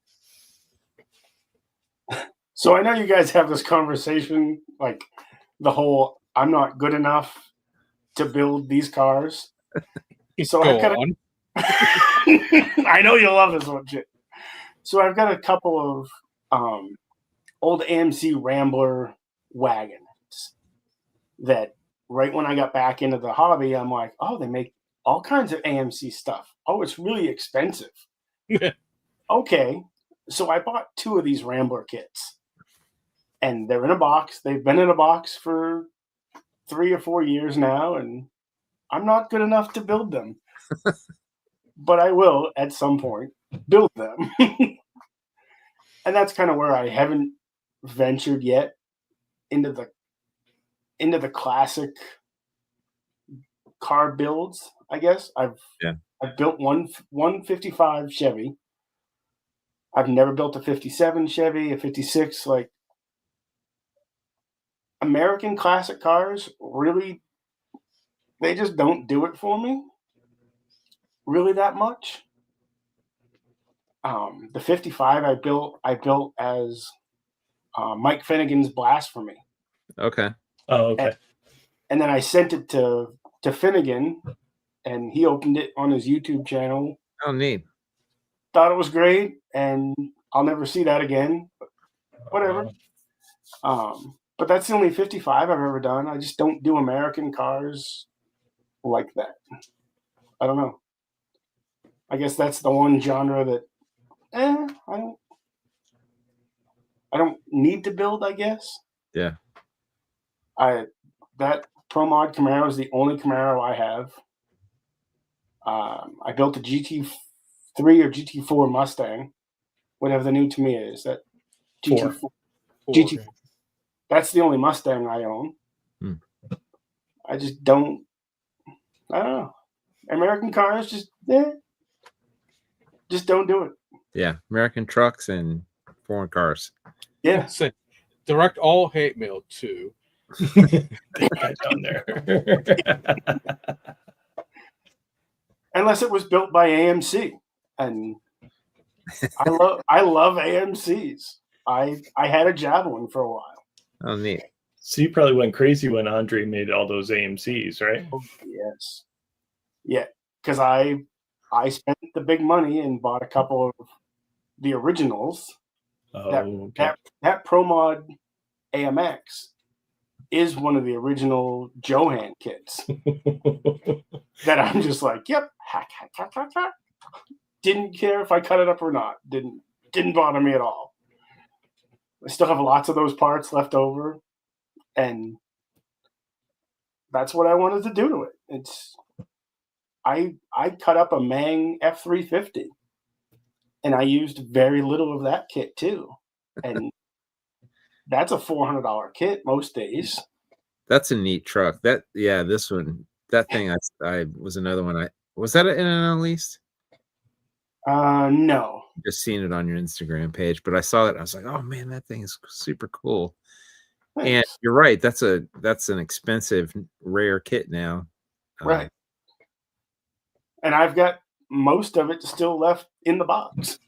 So I know you guys have this conversation, like the whole I'm not good enough to build these cars. So Go I've got on. I know you'll love this one, shit. So I've got a couple of old AMC Rambler wagons that right when I got back into the hobby, I'm like, oh, they make all kinds of AMC stuff. Oh, it's really expensive. Okay. So I bought 2 of these Rambler kits, and they're in a box. They've been in a box for 3 or 4 years now, and I'm not good enough to build them. But I will at some point build them. And that's kind of where I haven't ventured yet into the classic car builds, I guess. I've built one 55 Chevy. I've never built a 57 Chevy, a 56. Like, American classic cars, really, they just don't do it for me really that much. The 55 I built as Mike Finnegan's Blasphemy. Okay. Oh, okay. And then I sent it to Finnegan, and he opened it on his YouTube channel. Oh, neat. Thought it was great, and I'll never see that again. But whatever. But that's the only 55 I've ever done. I just don't do American cars like that. I don't know. I guess that's the one genre that I don't need to build, I guess. Yeah. That Pro Mod Camaro is the only Camaro I have. I built a GT3 or GT4 Mustang, whatever the new to me is. That GT4. GT4. That's the only Mustang I own. I just don't. I don't know. American cars just don't do it. Yeah, American trucks and foreign cars. Yeah. So, direct all hate mail to Down there. Unless it was built by AMC, and I love AMCs. I had a Javelin for a while. Oh, neat. So you probably went crazy when Andre made all those AMCs, right? Oh, yes. Yeah, because I spent the big money and bought a couple of the originals. Oh, That Pro Mod AMX is one of the original Johan kits that I'm just like, yep, hack. Didn't care if I cut it up or not. Didn't bother me at all. I still have lots of those parts left over, and that's what I wanted to do to it. I cut up a Mang F350, and I used very little of that kit too, and that's a $400 kit most days. That's a neat truck. This one, that thing. I was another one. Was that in an unleased? No. Just seen it on your Instagram page, but I saw it. I was like, oh man, that thing is super cool. Thanks. And you're right. That's an expensive, rare kit now. Right. And I've got most of it still left in the box.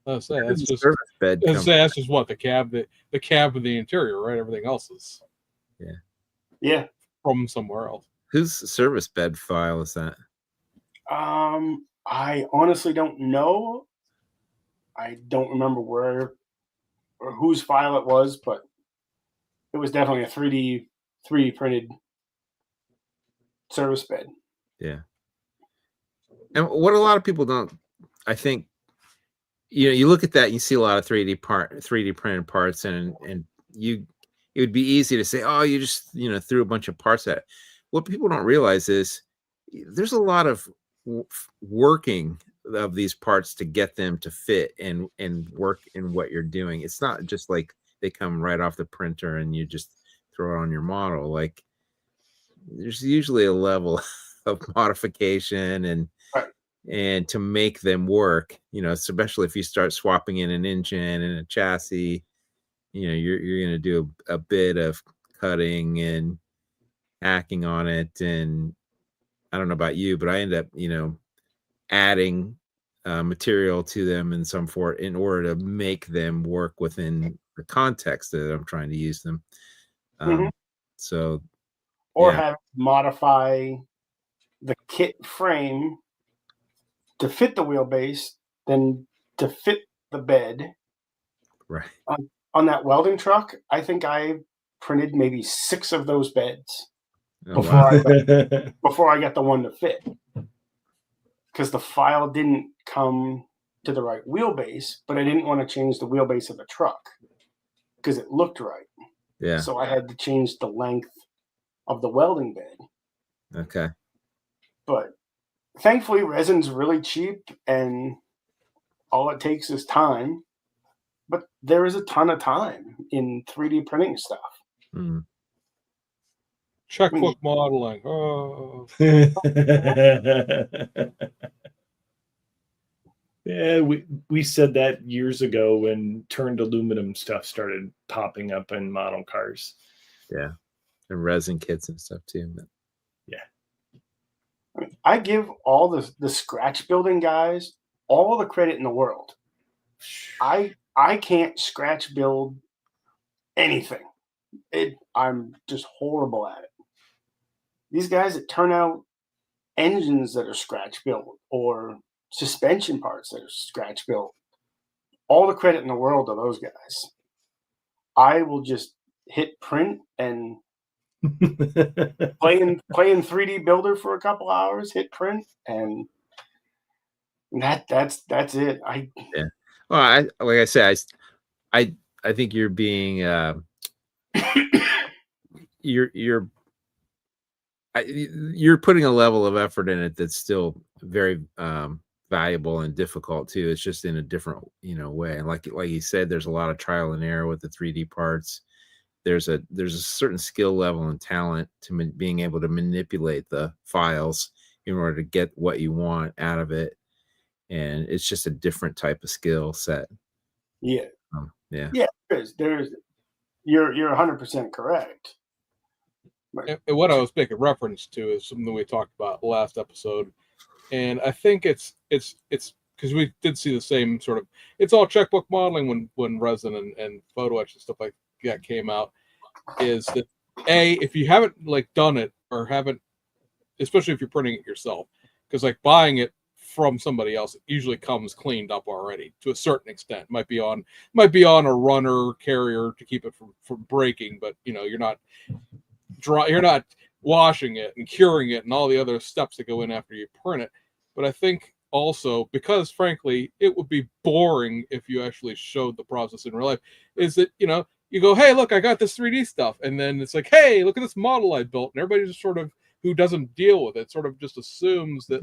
I'll say Where that's does the just service bed come that's just what the cab of the interior, right? Everything else is Yeah. from somewhere else. Whose service bed file is that? I honestly don't know. I don't remember where or whose file it was, but it was definitely a 3D printed service bed. Yeah. And what a lot of people don't, I think, you look at that, and you see a lot of 3D printed parts, and it would be easy to say, oh, you just threw a bunch of parts at it. What people don't realize is there's a lot of working of these parts to get them to fit and work in what you're doing. It's not just like they come right off the printer and you just throw it on your model. Like, there's usually a level of modification and to make them work, especially if you start swapping in an engine and a chassis, you're going to do a bit of cutting and hacking on it. And I don't know about you, but I end up, adding material to them in order to make them work within the context that I'm trying to use them. So, Or yeah. have modify the kit frame to fit the wheelbase, then to fit the bed. Right. On that welding truck, I think I printed maybe 6 of those beds before I got the one to fit. Because the file didn't come to the right wheelbase, but I didn't want to change the wheelbase of the truck because it looked right. Yeah. So I had to change the length of the welding bed. Okay. But thankfully, resin's really cheap, and all it takes is time. But there is a ton of time in 3D printing stuff. Mm. Checkbook modeling. Oh. Yeah, we said that years ago when turned aluminum stuff started popping up in model cars. Yeah, and resin kits and stuff too. But. Yeah, I give all the scratch building guys all the credit in the world. I can't scratch build anything. I'm just horrible at it. These guys that turn out engines that are scratch built or suspension parts that are scratch built, all the credit in the world to those guys. I will just hit print and play in 3D Builder for a couple hours, hit print, and that's it. Yeah. Well, like I said, I think you're being you're putting a level of effort in it that's still very valuable and difficult too. It's just in a different way. And like you said, there's a lot of trial and error with the 3D parts. There's a certain skill level and talent to being able to manipulate the files in order to get what you want out of it. And it's just a different type of skill set. Yeah. Yeah. There's you're 100% correct. And what I was making reference to is something we talked about last episode, and I think it's because we did see the same sort of. It's all checkbook modeling when resin and photo etch and stuff like that came out. Is that if you haven't done it or haven't, especially if you're printing it yourself, because buying it from somebody else, it usually comes cleaned up already to a certain extent. Might be on a runner carrier to keep it from breaking, but you're not washing it and curing it and all the other steps that go in after you print it. But I think also, because frankly it would be boring if you actually showed the process in real life, is that you go, hey, look, I got this 3D stuff, and then it's like, hey, look at this model I built, and everybody just sort of, who doesn't deal with it, sort of just assumes that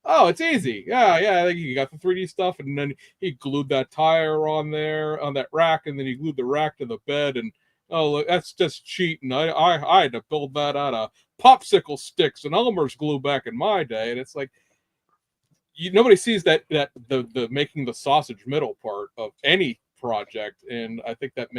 oh, it's easy. Yeah, I think you got the 3D stuff, and then he glued that tire on there on that rack, and then he glued the rack to the bed, and oh, look, that's just cheating. I had to build that out of popsicle sticks and Elmer's glue back in my day, and it's like nobody sees that the making the sausage middle part of any project, and I think that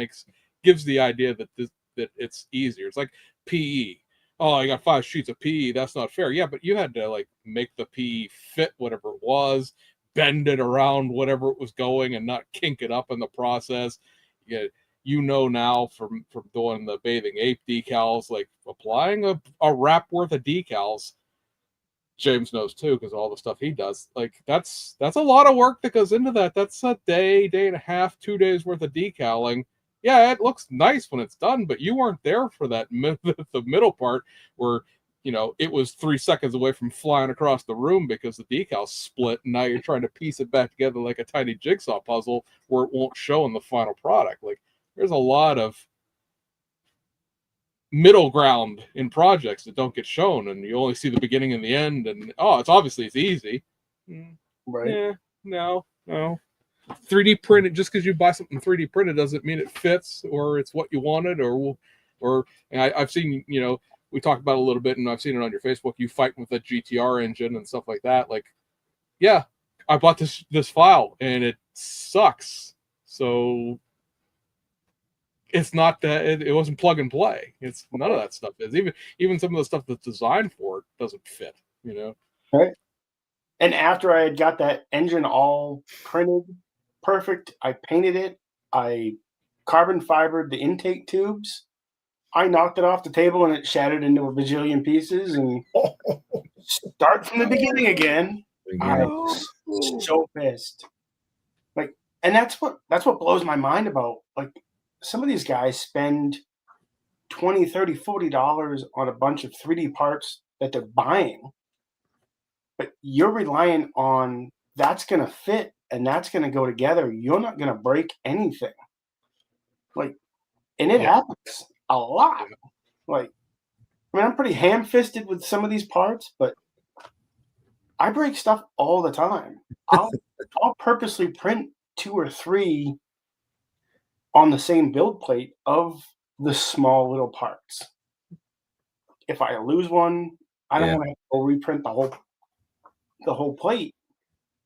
gives the idea that that it's easier. It's like PE. Oh, I got 5 sheets of PE. That's not fair. Yeah, but you had to like make the PE fit whatever it was, bend it around whatever it was going, and not kink it up in the process. You know now from doing the Bathing Ape decals, like applying a wrap worth of decals. James knows too, because all the stuff he does, like that's a lot of work that goes into that. That's a day and a half, 2 days worth of decaling. Yeah, it looks nice when it's done, but you weren't there for that the middle part where it was 3 seconds away from flying across the room because the decal split, and now you're trying to piece it back together like a tiny jigsaw puzzle where it won't show in the final product. Like there's a lot of middle ground in projects that don't get shown, and you only see the beginning and the end, and it's easy. Right. Yeah, no 3D printed. Just because you buy something 3D printed doesn't mean it fits or it's what you wanted, or I've seen, we talked about it a little bit, and I've seen it on your Facebook, you fight with a GTR engine and stuff like that. Like, yeah, I bought this file and it sucks, so it's not that it wasn't plug and play. It's none of that stuff is. Even some of the stuff that's designed for it doesn't fit, Right. And after I had got that engine all printed perfect, I painted it, I carbon fibered the intake tubes, I knocked it off the table and it shattered into a bajillion pieces, and start from the beginning again. I was so pissed. Like, and that's what blows my mind about, like, some of these guys spend $20, $30, $40 on a bunch of 3D parts that they're buying, but you're relying on that's going to fit and that's going to go together. You're not going to break anything. Like, and it happens a lot. Like, I mean, I'm pretty ham-fisted with some of these parts, but I break stuff all the time. I'll purposely print 2 or 3 on the same build plate of the small little parts. If I lose one, I don't want to go reprint the whole plate.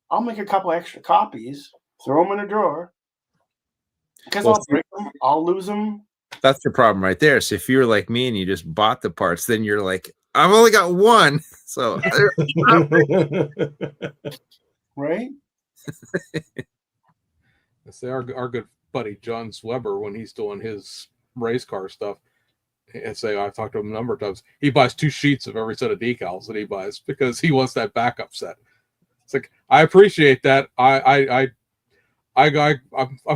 I'll make a couple extra copies, throw them in a drawer, because I'll break them, I'll lose them. That's the problem right there. So if you're like me and you just bought the parts, then you're like, I've only got one. So right? Say our good buddy John Sweber, when he's doing his race car stuff, and say I've talked to him a number of times, he buys 2 sheets of every set of decals that he buys because he wants that backup set. It's like, I appreciate that. I'm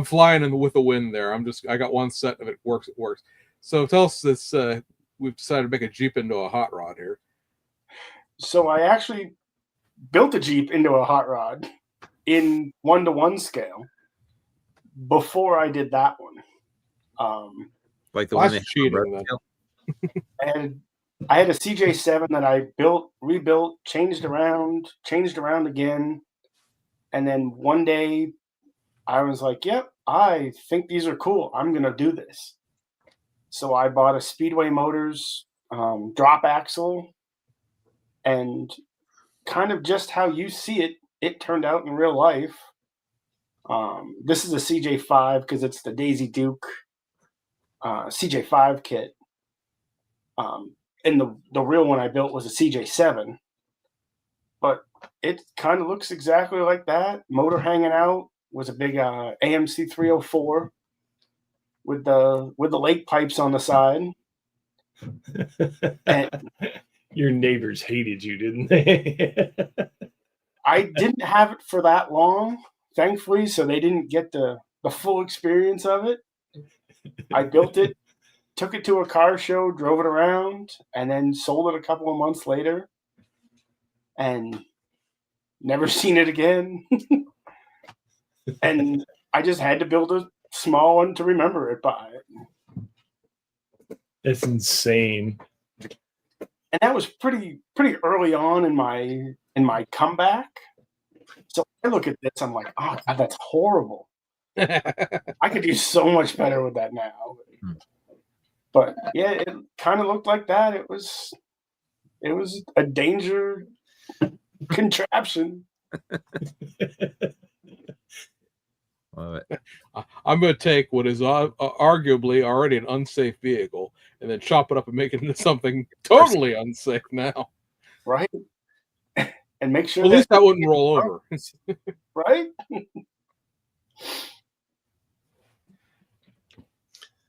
flying with the wind there. I got one set of it works. It works. So tell us this. We've decided to make a Jeep into a hot rod here. So I actually built a Jeep into a hot rod in 1-to-1 scale before I did that one. Like the one that's cheating. I had a CJ7 that I built, rebuilt, changed around again, and then one day I was like, "Yep, I think these are cool. I'm gonna do this." So I bought a Speedway Motors drop axle, and kind of just how you see it, it turned out in real life. This is a CJ5 because it's the Daisy Duke CJ5 kit. And the real one I built was a CJ7. But it kind of looks exactly like that. Motor hanging out, was a big AMC 304 with the lake pipes on the side. And your neighbors hated you, didn't they? I didn't have it for that long, thankfully, so they didn't get the full experience of it. I built it, took it to a car show, drove it around, and then sold it a couple of months later, and never seen it again. And I just had to build a small one to remember it by. It's insane. And that was pretty early on in my comeback. So I look at this, I'm like, oh God, that's horrible. I could do so much better with that now. But yeah, it kind of looked like that. It was a danger contraption. Love it. I'm going to take what is arguably already an unsafe vehicle and then chop it up and make it into something totally unsafe now. Right? And make sure Well, at least that wouldn't roll over. Right?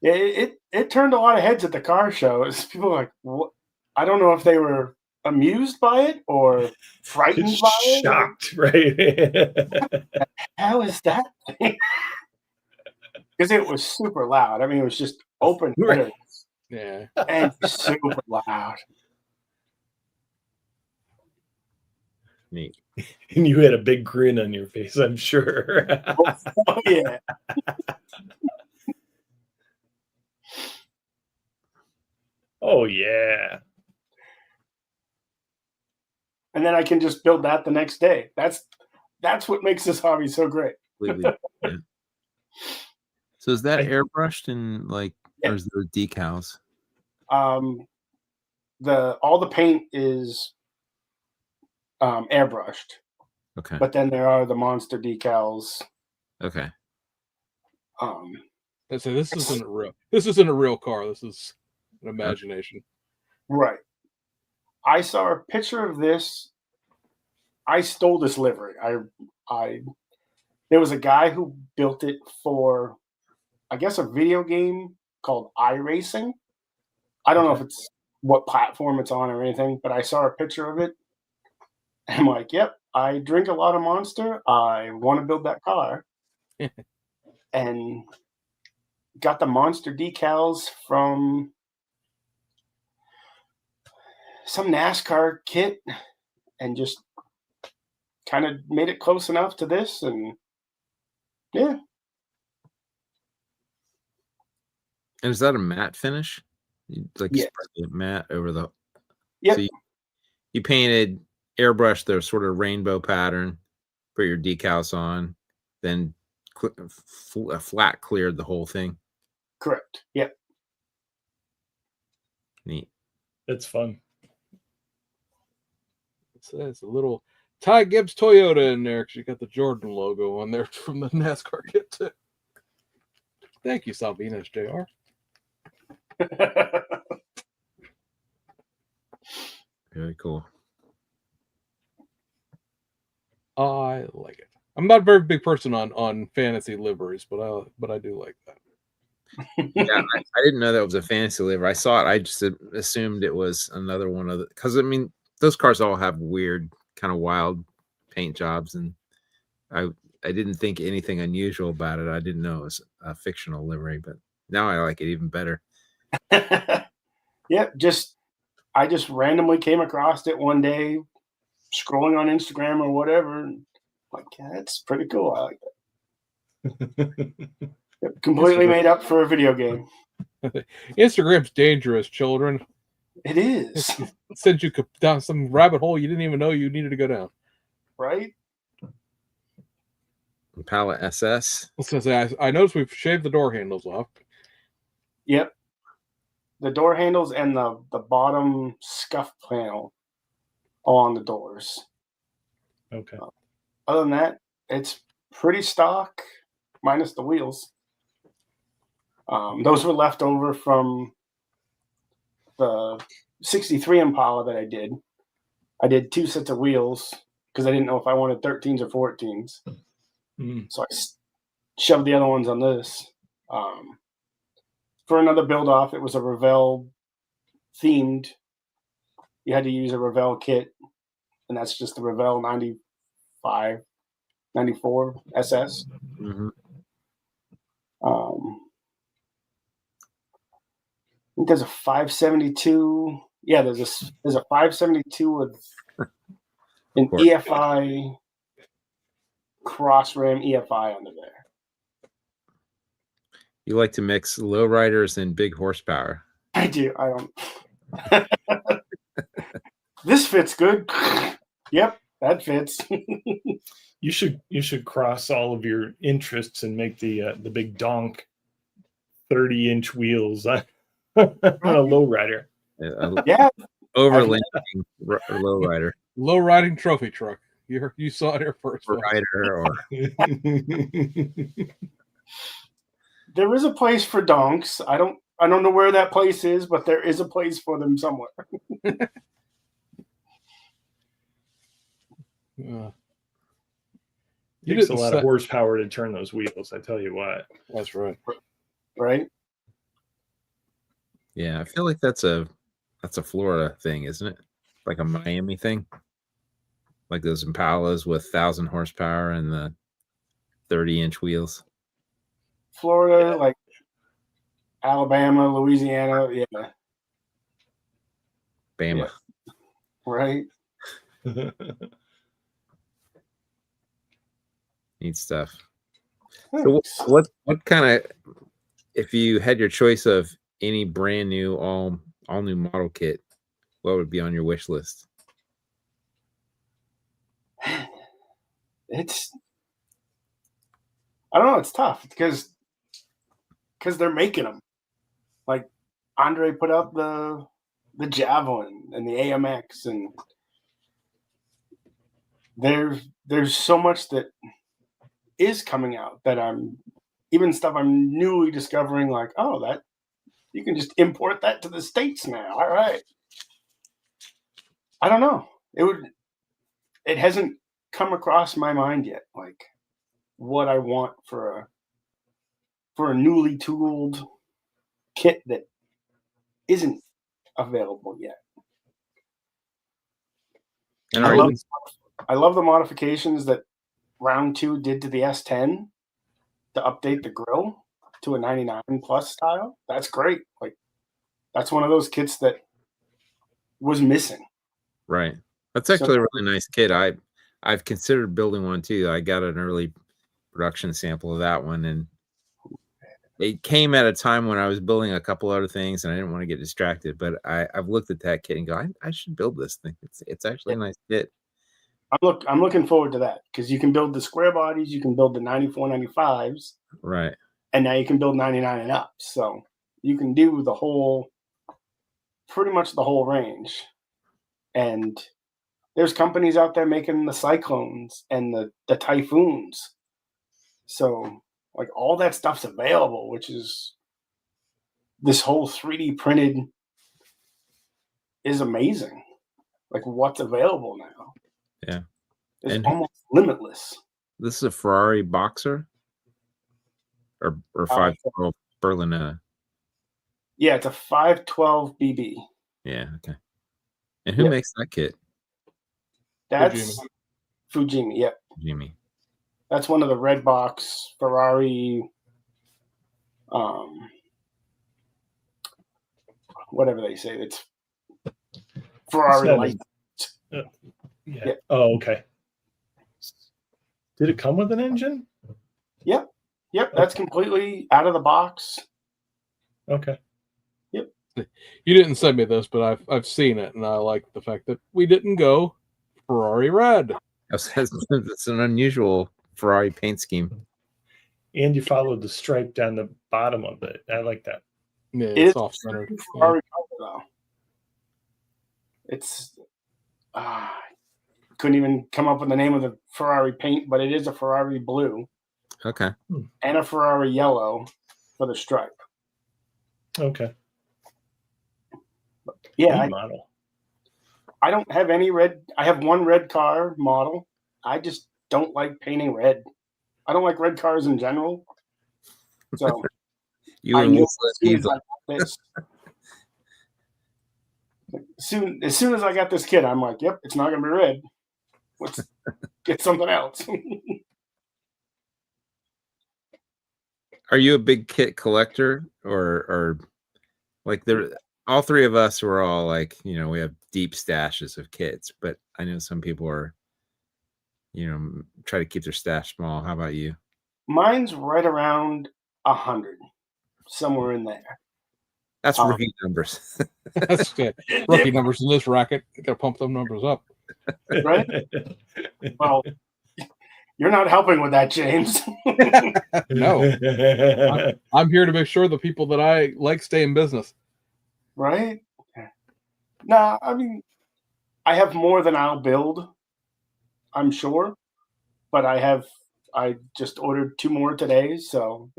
It turned a lot of heads at the car show. People were like, what? I don't know if they were amused by it or frightened by it. Shocked, right? How is that? Because it was super loud. I mean, it was just open Right. Yeah. and super loud. Neat. And you had a big grin on your face, I'm sure. Oh yeah. Oh yeah. And then I can just build that the next day. That's what makes this hobby so great. Completely. Yeah. So is that I- airbrushed and like, or is there decals? All the paint is airbrushed, Okay. but then there are the monster decals. Okay. I say this isn't a real. This isn't a real car. This is an imagination. Right. I saw a picture of this. I stole this livery. There was a guy who built it for, I guess, a video game called iRacing. I don't know if it's what platform it's on or anything, but I saw a picture of it. And I'm like, yep, I drink a lot of Monster. I want to build that car. And got the Monster decals from some NASCAR kit and just kind of made it close enough to this. And yeah. And is that a matte finish? Like Yes. spray matte over the. Yep. So you painted, airbrushed the sort of rainbow pattern, put your decals on, then flat cleared the whole thing. Correct. Yep. Neat. That's fun. It's a little Ty Gibbs Toyota in there because you got the Jordan logo on there from the NASCAR kit too. Thank you, Salvinas Jr. Very cool. I like it. I'm not a very big person on fantasy liveries, but I do like that. Yeah, I didn't know that was a fantasy livery. I saw it. I just assumed it was another one of the, because I mean those cars all have weird, kind of wild paint jobs, and I didn't think anything unusual about it. I didn't know it was a fictional livery, but now I like it even better. Yep. I just randomly came across it one day, scrolling on Instagram or whatever. And like, yeah, that's pretty cool. I like that. Yep, completely made up for a video game. Instagram's dangerous, children. It is. It sends you down some rabbit hole you didn't even know you needed to go down. Right? Palette SS. I noticed we've shaved the door handles off. Yep. The door handles and the bottom scuff panel along the doors. Okay. Other than that, it's pretty stock, minus the wheels. Those were left over from the 63 Impala that I did. I did 2 sets of wheels because I didn't know if I wanted 13s or 14s. So I shoved the other ones on this. For another build off, it was a Revell themed. You had to use a Revell kit, and that's just the Revell 95, 94 SS. Mm-hmm. I think there's a 572. Yeah, there's a 572 with an EFI cross ram EFI under there. You like to mix lowriders and big horsepower. I do. I don't. This fits good. Yep, that fits. You should cross all of your interests and make the big donk 30-inch wheels on a lowrider. Yeah. Overlanding lowrider. Low riding trophy truck. You saw it here first. folks. Rider or There is a place for donks. I don't know where that place is, but there is a place for them somewhere. You Takes a didn't lot say- of horsepower to turn those wheels. I tell you what. That's right. Right? yeah, I feel like that's a Florida thing, isn't it? Like a Miami thing, like those Impalas with 1,000 horsepower and the 30-inch wheels. Florida, like Alabama, Louisiana, yeah, Bama. Yeah. Right? Neat stuff. So what kind of, if you had your choice of any brand new all new model kit, what would be on your wish list? It's, I don't know, it's tough because they're making them. Like Andre put up the Javelin and the AMX, and there's so much that is coming out that I'm newly discovering, like, oh, that you can just import that to the States now. All right. I don't know. It hasn't come across my mind yet, like what I want for a newly tooled kit that isn't available yet. And I love the modifications that Round 2 did to the S10 to update the grille to a 99 plus style. That's great. Like, that's one of those kits that was missing. right. That's actually a really nice kit. I've considered building one too. I got an early production sample of that one, and it came at a time when I was building a couple other things and I didn't want to get distracted. But I've looked at that kit and go, I should build this thing. It's actually a nice kit. I'm looking forward to that because you can build the square bodies, you can build the 94, 95s, Right. and now you can build 99 and up. So you can do pretty much the whole range. And there's companies out there making the Cyclones and the Typhoons. So like all that stuff's available, which is this whole 3D printed is amazing. Like what's available now. Yeah. It's almost limitless. This is a Ferrari Boxer or 512 Berlinetta. Yeah, it's a 512 BB. Yeah, okay. And who makes that kit? That's Fujimi. Yep. Jimmy. That's one of the red box Ferrari, whatever they say. It's Ferrari light. Yeah. Oh, okay. Did it come with an engine? Yep. That's completely out of the box. Okay. Yep. You didn't send me this, but I've seen it, and I like the fact that we didn't go Ferrari red. It's an unusual Ferrari paint scheme. And you followed the stripe down the bottom of it. I like that. Yeah, It's off-centered. Ferrari color, though. It's couldn't even come up with the name of the Ferrari paint, but it is a Ferrari blue. Okay. And a Ferrari yellow for the stripe. Okay. Yeah, model. I don't have any red. I have one red car model. I just don't like painting red. I don't like red cars in general. So You I and knew Diesel. as soon as I got this kit, I'm like, yep, it's not gonna be red. Let's get something else. Are you a big kit collector or like all three of us were all like, we have deep stashes of kits, but I know some people are, try to keep their stash small. How about you? Mine's right around 100, somewhere in there. That's rookie numbers. That's good. Rookie numbers in this racket. You gotta pump them numbers up. Right? Well, you're not helping with that, James. No. I'm here to make sure the people that I like stay in business. Right? Nah, I mean, I have more than I'll build. I'm sure, but I just ordered 2 more today, so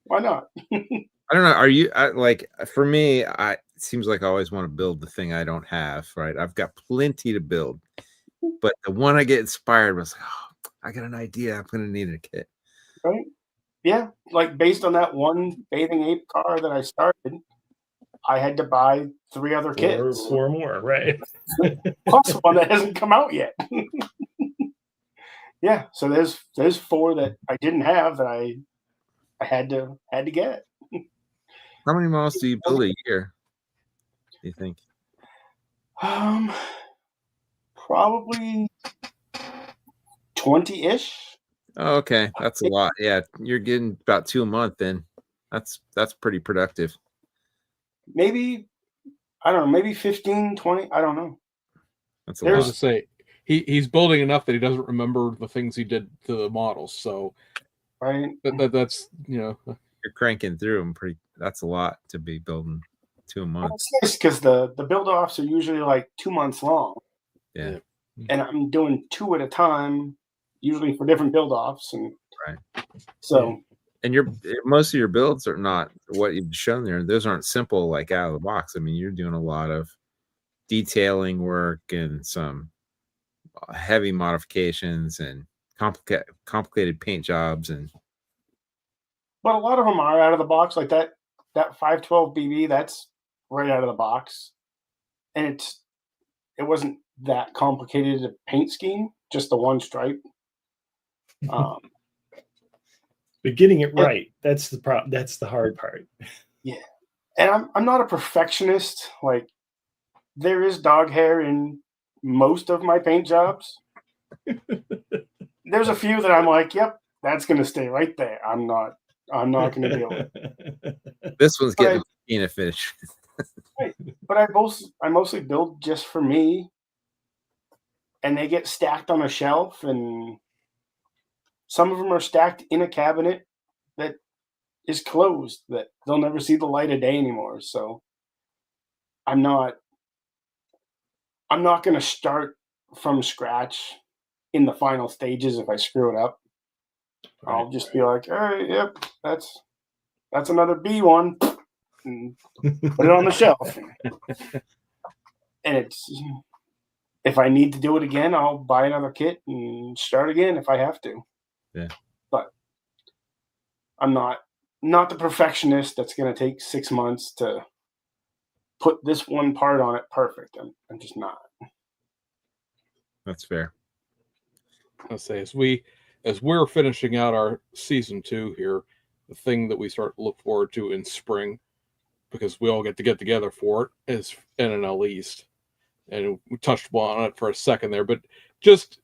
why not? I don't know. Are you like for me? It seems like I always want to build the thing I don't have. Right? I've got plenty to build, but the one I get inspired was like, oh, I got an idea. I'm going to need a kit. Right? Yeah, like based on that one Bathing Ape car that I started, I had to buy 3 other kits. 4 more, right? Plus one that hasn't come out yet. Yeah, so there's 4 that I didn't have that I had to get. How many models do you build a year? Do you think? Probably 20-ish. Oh, okay, that's a lot. Yeah, you're getting about 2 a month. Then that's pretty productive. Maybe, I don't know, maybe 15, 20. I don't know. That's a I was lot. to say he's building enough that he doesn't remember the things he did to the models. So Right. that's You're cranking through them pretty. That's a lot to be building 2 a month. Well, it's nice because the build offs are usually like 2 months long. Yeah. And I'm doing 2 at a time, usually for different build offs. And Right. so, And most of your builds are not what you've shown there. Those aren't simple, like out of the box. I mean, you're doing a lot of detailing work and some heavy modifications and complicated paint jobs. but a lot of them are out of the box, like that 512 BB. That's right out of the box, and it wasn't that complicated a paint scheme, just the one stripe. But getting it right, that's the hard part. Yeah, and I'm not a perfectionist. Like, there is dog hair in most of my paint jobs. There's a few that I'm like, yep, that's gonna stay right there. I'm not gonna deal with it. This one's But getting a finish. But I mostly build just for me, and they get stacked on a shelf, and some of them are stacked in a cabinet that is closed, that they'll never see the light of day anymore. So I'm not going to start from scratch in the final stages if I screw it up. Right. I'll just be like, all right, yep, that's another B1, and put it on the shelf. And it's, if I need to do it again, I'll buy another kit and start again if I have to. Yeah. But I'm not the perfectionist that's going to take 6 months to put this one part on it perfect. I'm just not. That's fair. I'll say as we're finishing out our season 2 here, the thing that we start to look forward to in spring, because we all get together for it, is NNL East. And we touched on it for a second there, but just,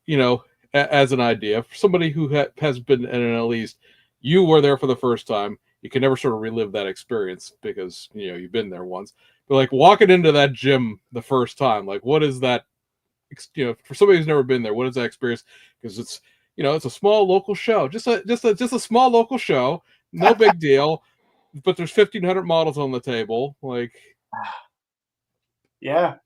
as an idea, for somebody who has been NNL East, you were there for the first time. You can never sort of relive that experience because, you've been there once. But like walking into that gym the first time, like what is that, for somebody who's never been there, what is that experience? Because it's, it's a small local show, just a small local show, no big deal, but there's 1,500 models on the table. Like, yeah,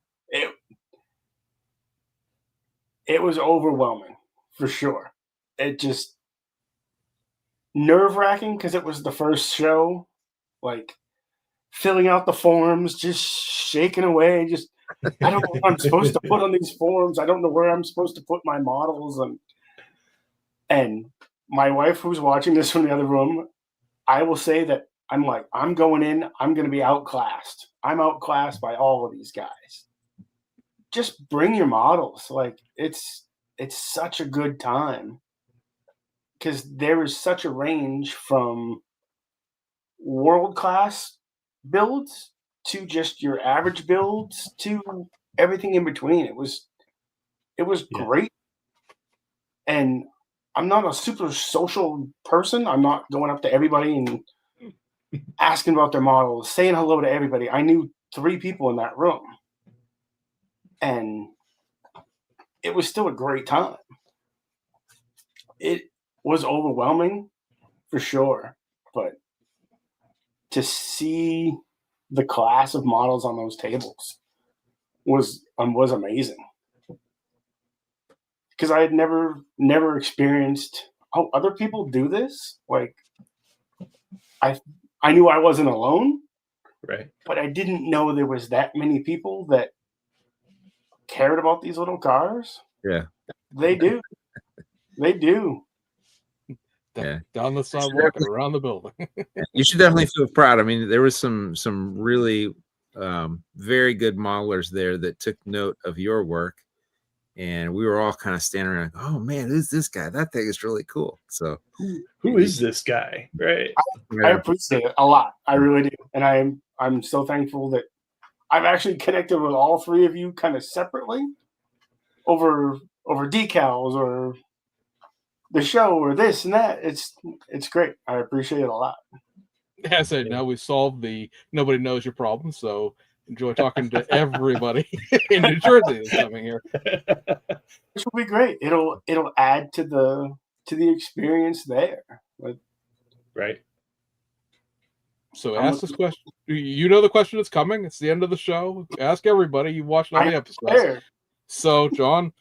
it was overwhelming for sure. It just nerve-wracking because it was the first show, like filling out the forms, just shaking away, just I don't know what I'm supposed to put on these forms. I don't know where I'm supposed to put my models. And my wife, who's watching this from the other room, I will say that I'm going in, I'm going to be outclassed. I'm outclassed by all of these guys. Just bring your models. Like, it's such a good time because there is such a range from world-class builds to just your average builds to everything in between. It was great. And I'm not a super social person. I'm not going up to everybody and asking about their models, saying hello to everybody. I knew 3 people in that room, and it was still a great time. It was overwhelming for sure, but to see the class of models on those tables was amazing. because I had never experienced. Oh, other people do this. Like I knew I wasn't alone, Right. but I didn't know there was that many people that cared about these little cars. Yeah. They do. They do. Yeah. Down the sidewalk and around the building. You should definitely feel proud. I mean, there was some really very good modelers there that took note of your work, and we were all kind of standing around, oh man, who's this guy? That thing is really cool. So Who is this guy? Right. I appreciate it a lot. I really do, and I'm so thankful that I've actually connected with all three of you kind of separately over decals or the show or this and that. It's great. I appreciate it a lot. As I said, now we solved the nobody knows your problem, so enjoy talking to everybody in New Jersey that's coming here. Which will be great. It'll add to the experience there. Like, Right. So ask this question. You know the question that's coming. It's the end of the show. Ask everybody. You watched all the episodes. there. So, John,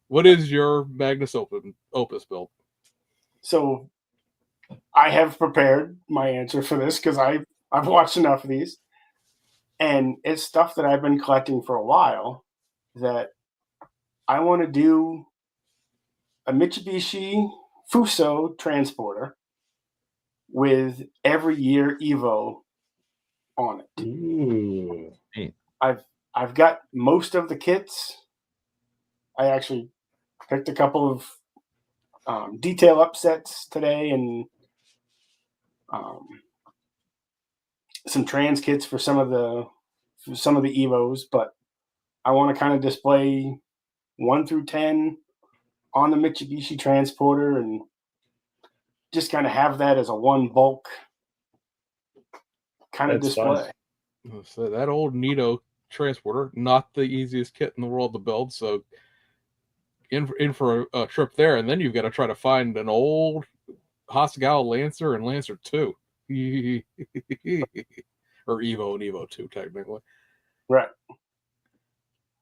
what is your Magnus Opus build? So I have prepared my answer for this because I've watched enough of these. And it's stuff that I've been collecting for a while that I want to do a Mitsubishi Fuso transporter with every year Evo on it. Ooh. I've got most of the kits. I actually picked a couple of detail upsets today and some trans kits for some of the Evos, but I want to kind of display 1 through 10 on the Mitsubishi transporter and just kind of have that as a one bulk kind of display. Fun. So that old Nito transporter, not the easiest kit in the world to build. So in for a trip there, and then you've got to try to find an old Hasegawa Lancer and Lancer 2. Or Evo and Evo 2, technically. Right.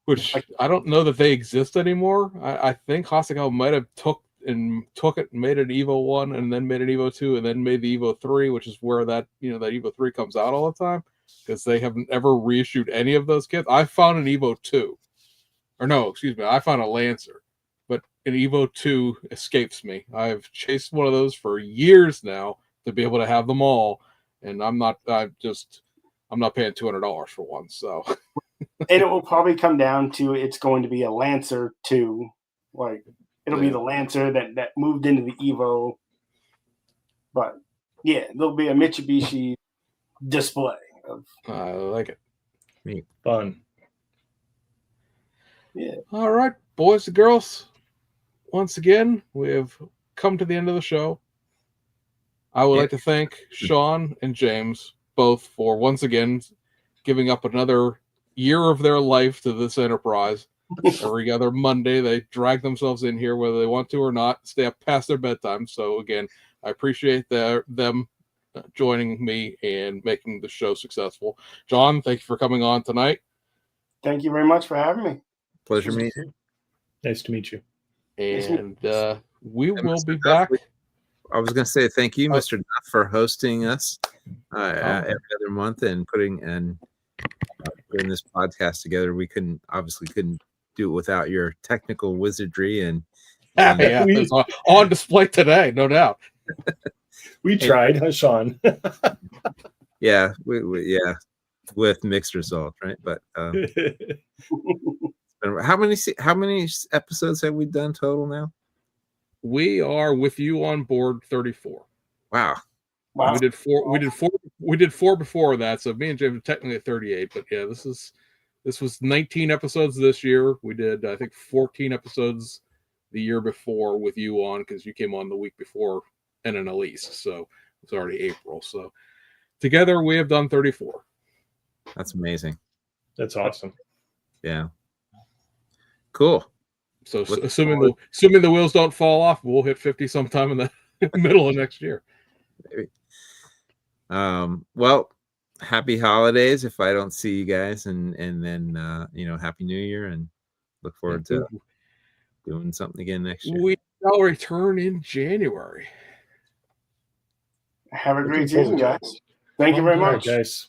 Which I don't know that they exist anymore. I think Hasegawa might have took it and made an Evo 1 and then made an Evo 2 and then made the Evo 3, which is where that Evo 3 comes out all the time, because they haven't ever reissued any of those kits. I found an Evo 2. Or no, excuse me, I found a Lancer. But an Evo 2 escapes me. I've chased one of those for years now to be able to have them all, and I'm not paying $200 for one. So, and it will probably come down to it's going to be a Lancer 2, like it'll be the Lancer that moved into the Evo. But yeah, there'll be a Mitsubishi display. I like it. Neat. Fun. Yeah. All right, boys and girls. Once again, we have come to the end of the show. I would like to thank Sean and James both for once again giving up another year of their life to this enterprise. Every other Monday, they drag themselves in here, whether they want to or not, stay up past their bedtime. So again, I appreciate them joining me and making the show successful. John, thank you for coming on tonight. Thank you very much for having me. Pleasure meeting you. Nice to meet you. And we will be back. I was going to say thank you, Mr. Duff, for hosting us every other month and putting this podcast together. We couldn't do it without your technical wizardry and it's on display today, no doubt. We tried, huh, Sean? Yeah, with mixed results, right? But how many episodes have we done total now? We are with you on board 34. Wow. We did four before that, so me and James are technically at 38. But yeah, this was 19 episodes this year. We did, I think, 14 episodes the year before with you on, because you came on the week before and an Elise, so it's already April. So together we have done 34. That's amazing. That's awesome. Yeah. Cool. So assuming the wheels don't fall off, we'll hit 50 sometime in the middle of next year. Maybe. Well, happy holidays if I don't see you guys, and then Happy New Year, and look forward to doing something again next year. We shall return in January. Have a Looking great season, forward to guys. Thank you very All right, much. guys.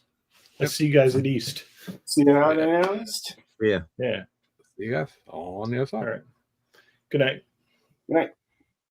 Let's see you guys at East. See you out announced. Yeah. Yeah. See you guys all on the other side. All right. Good night. Good night.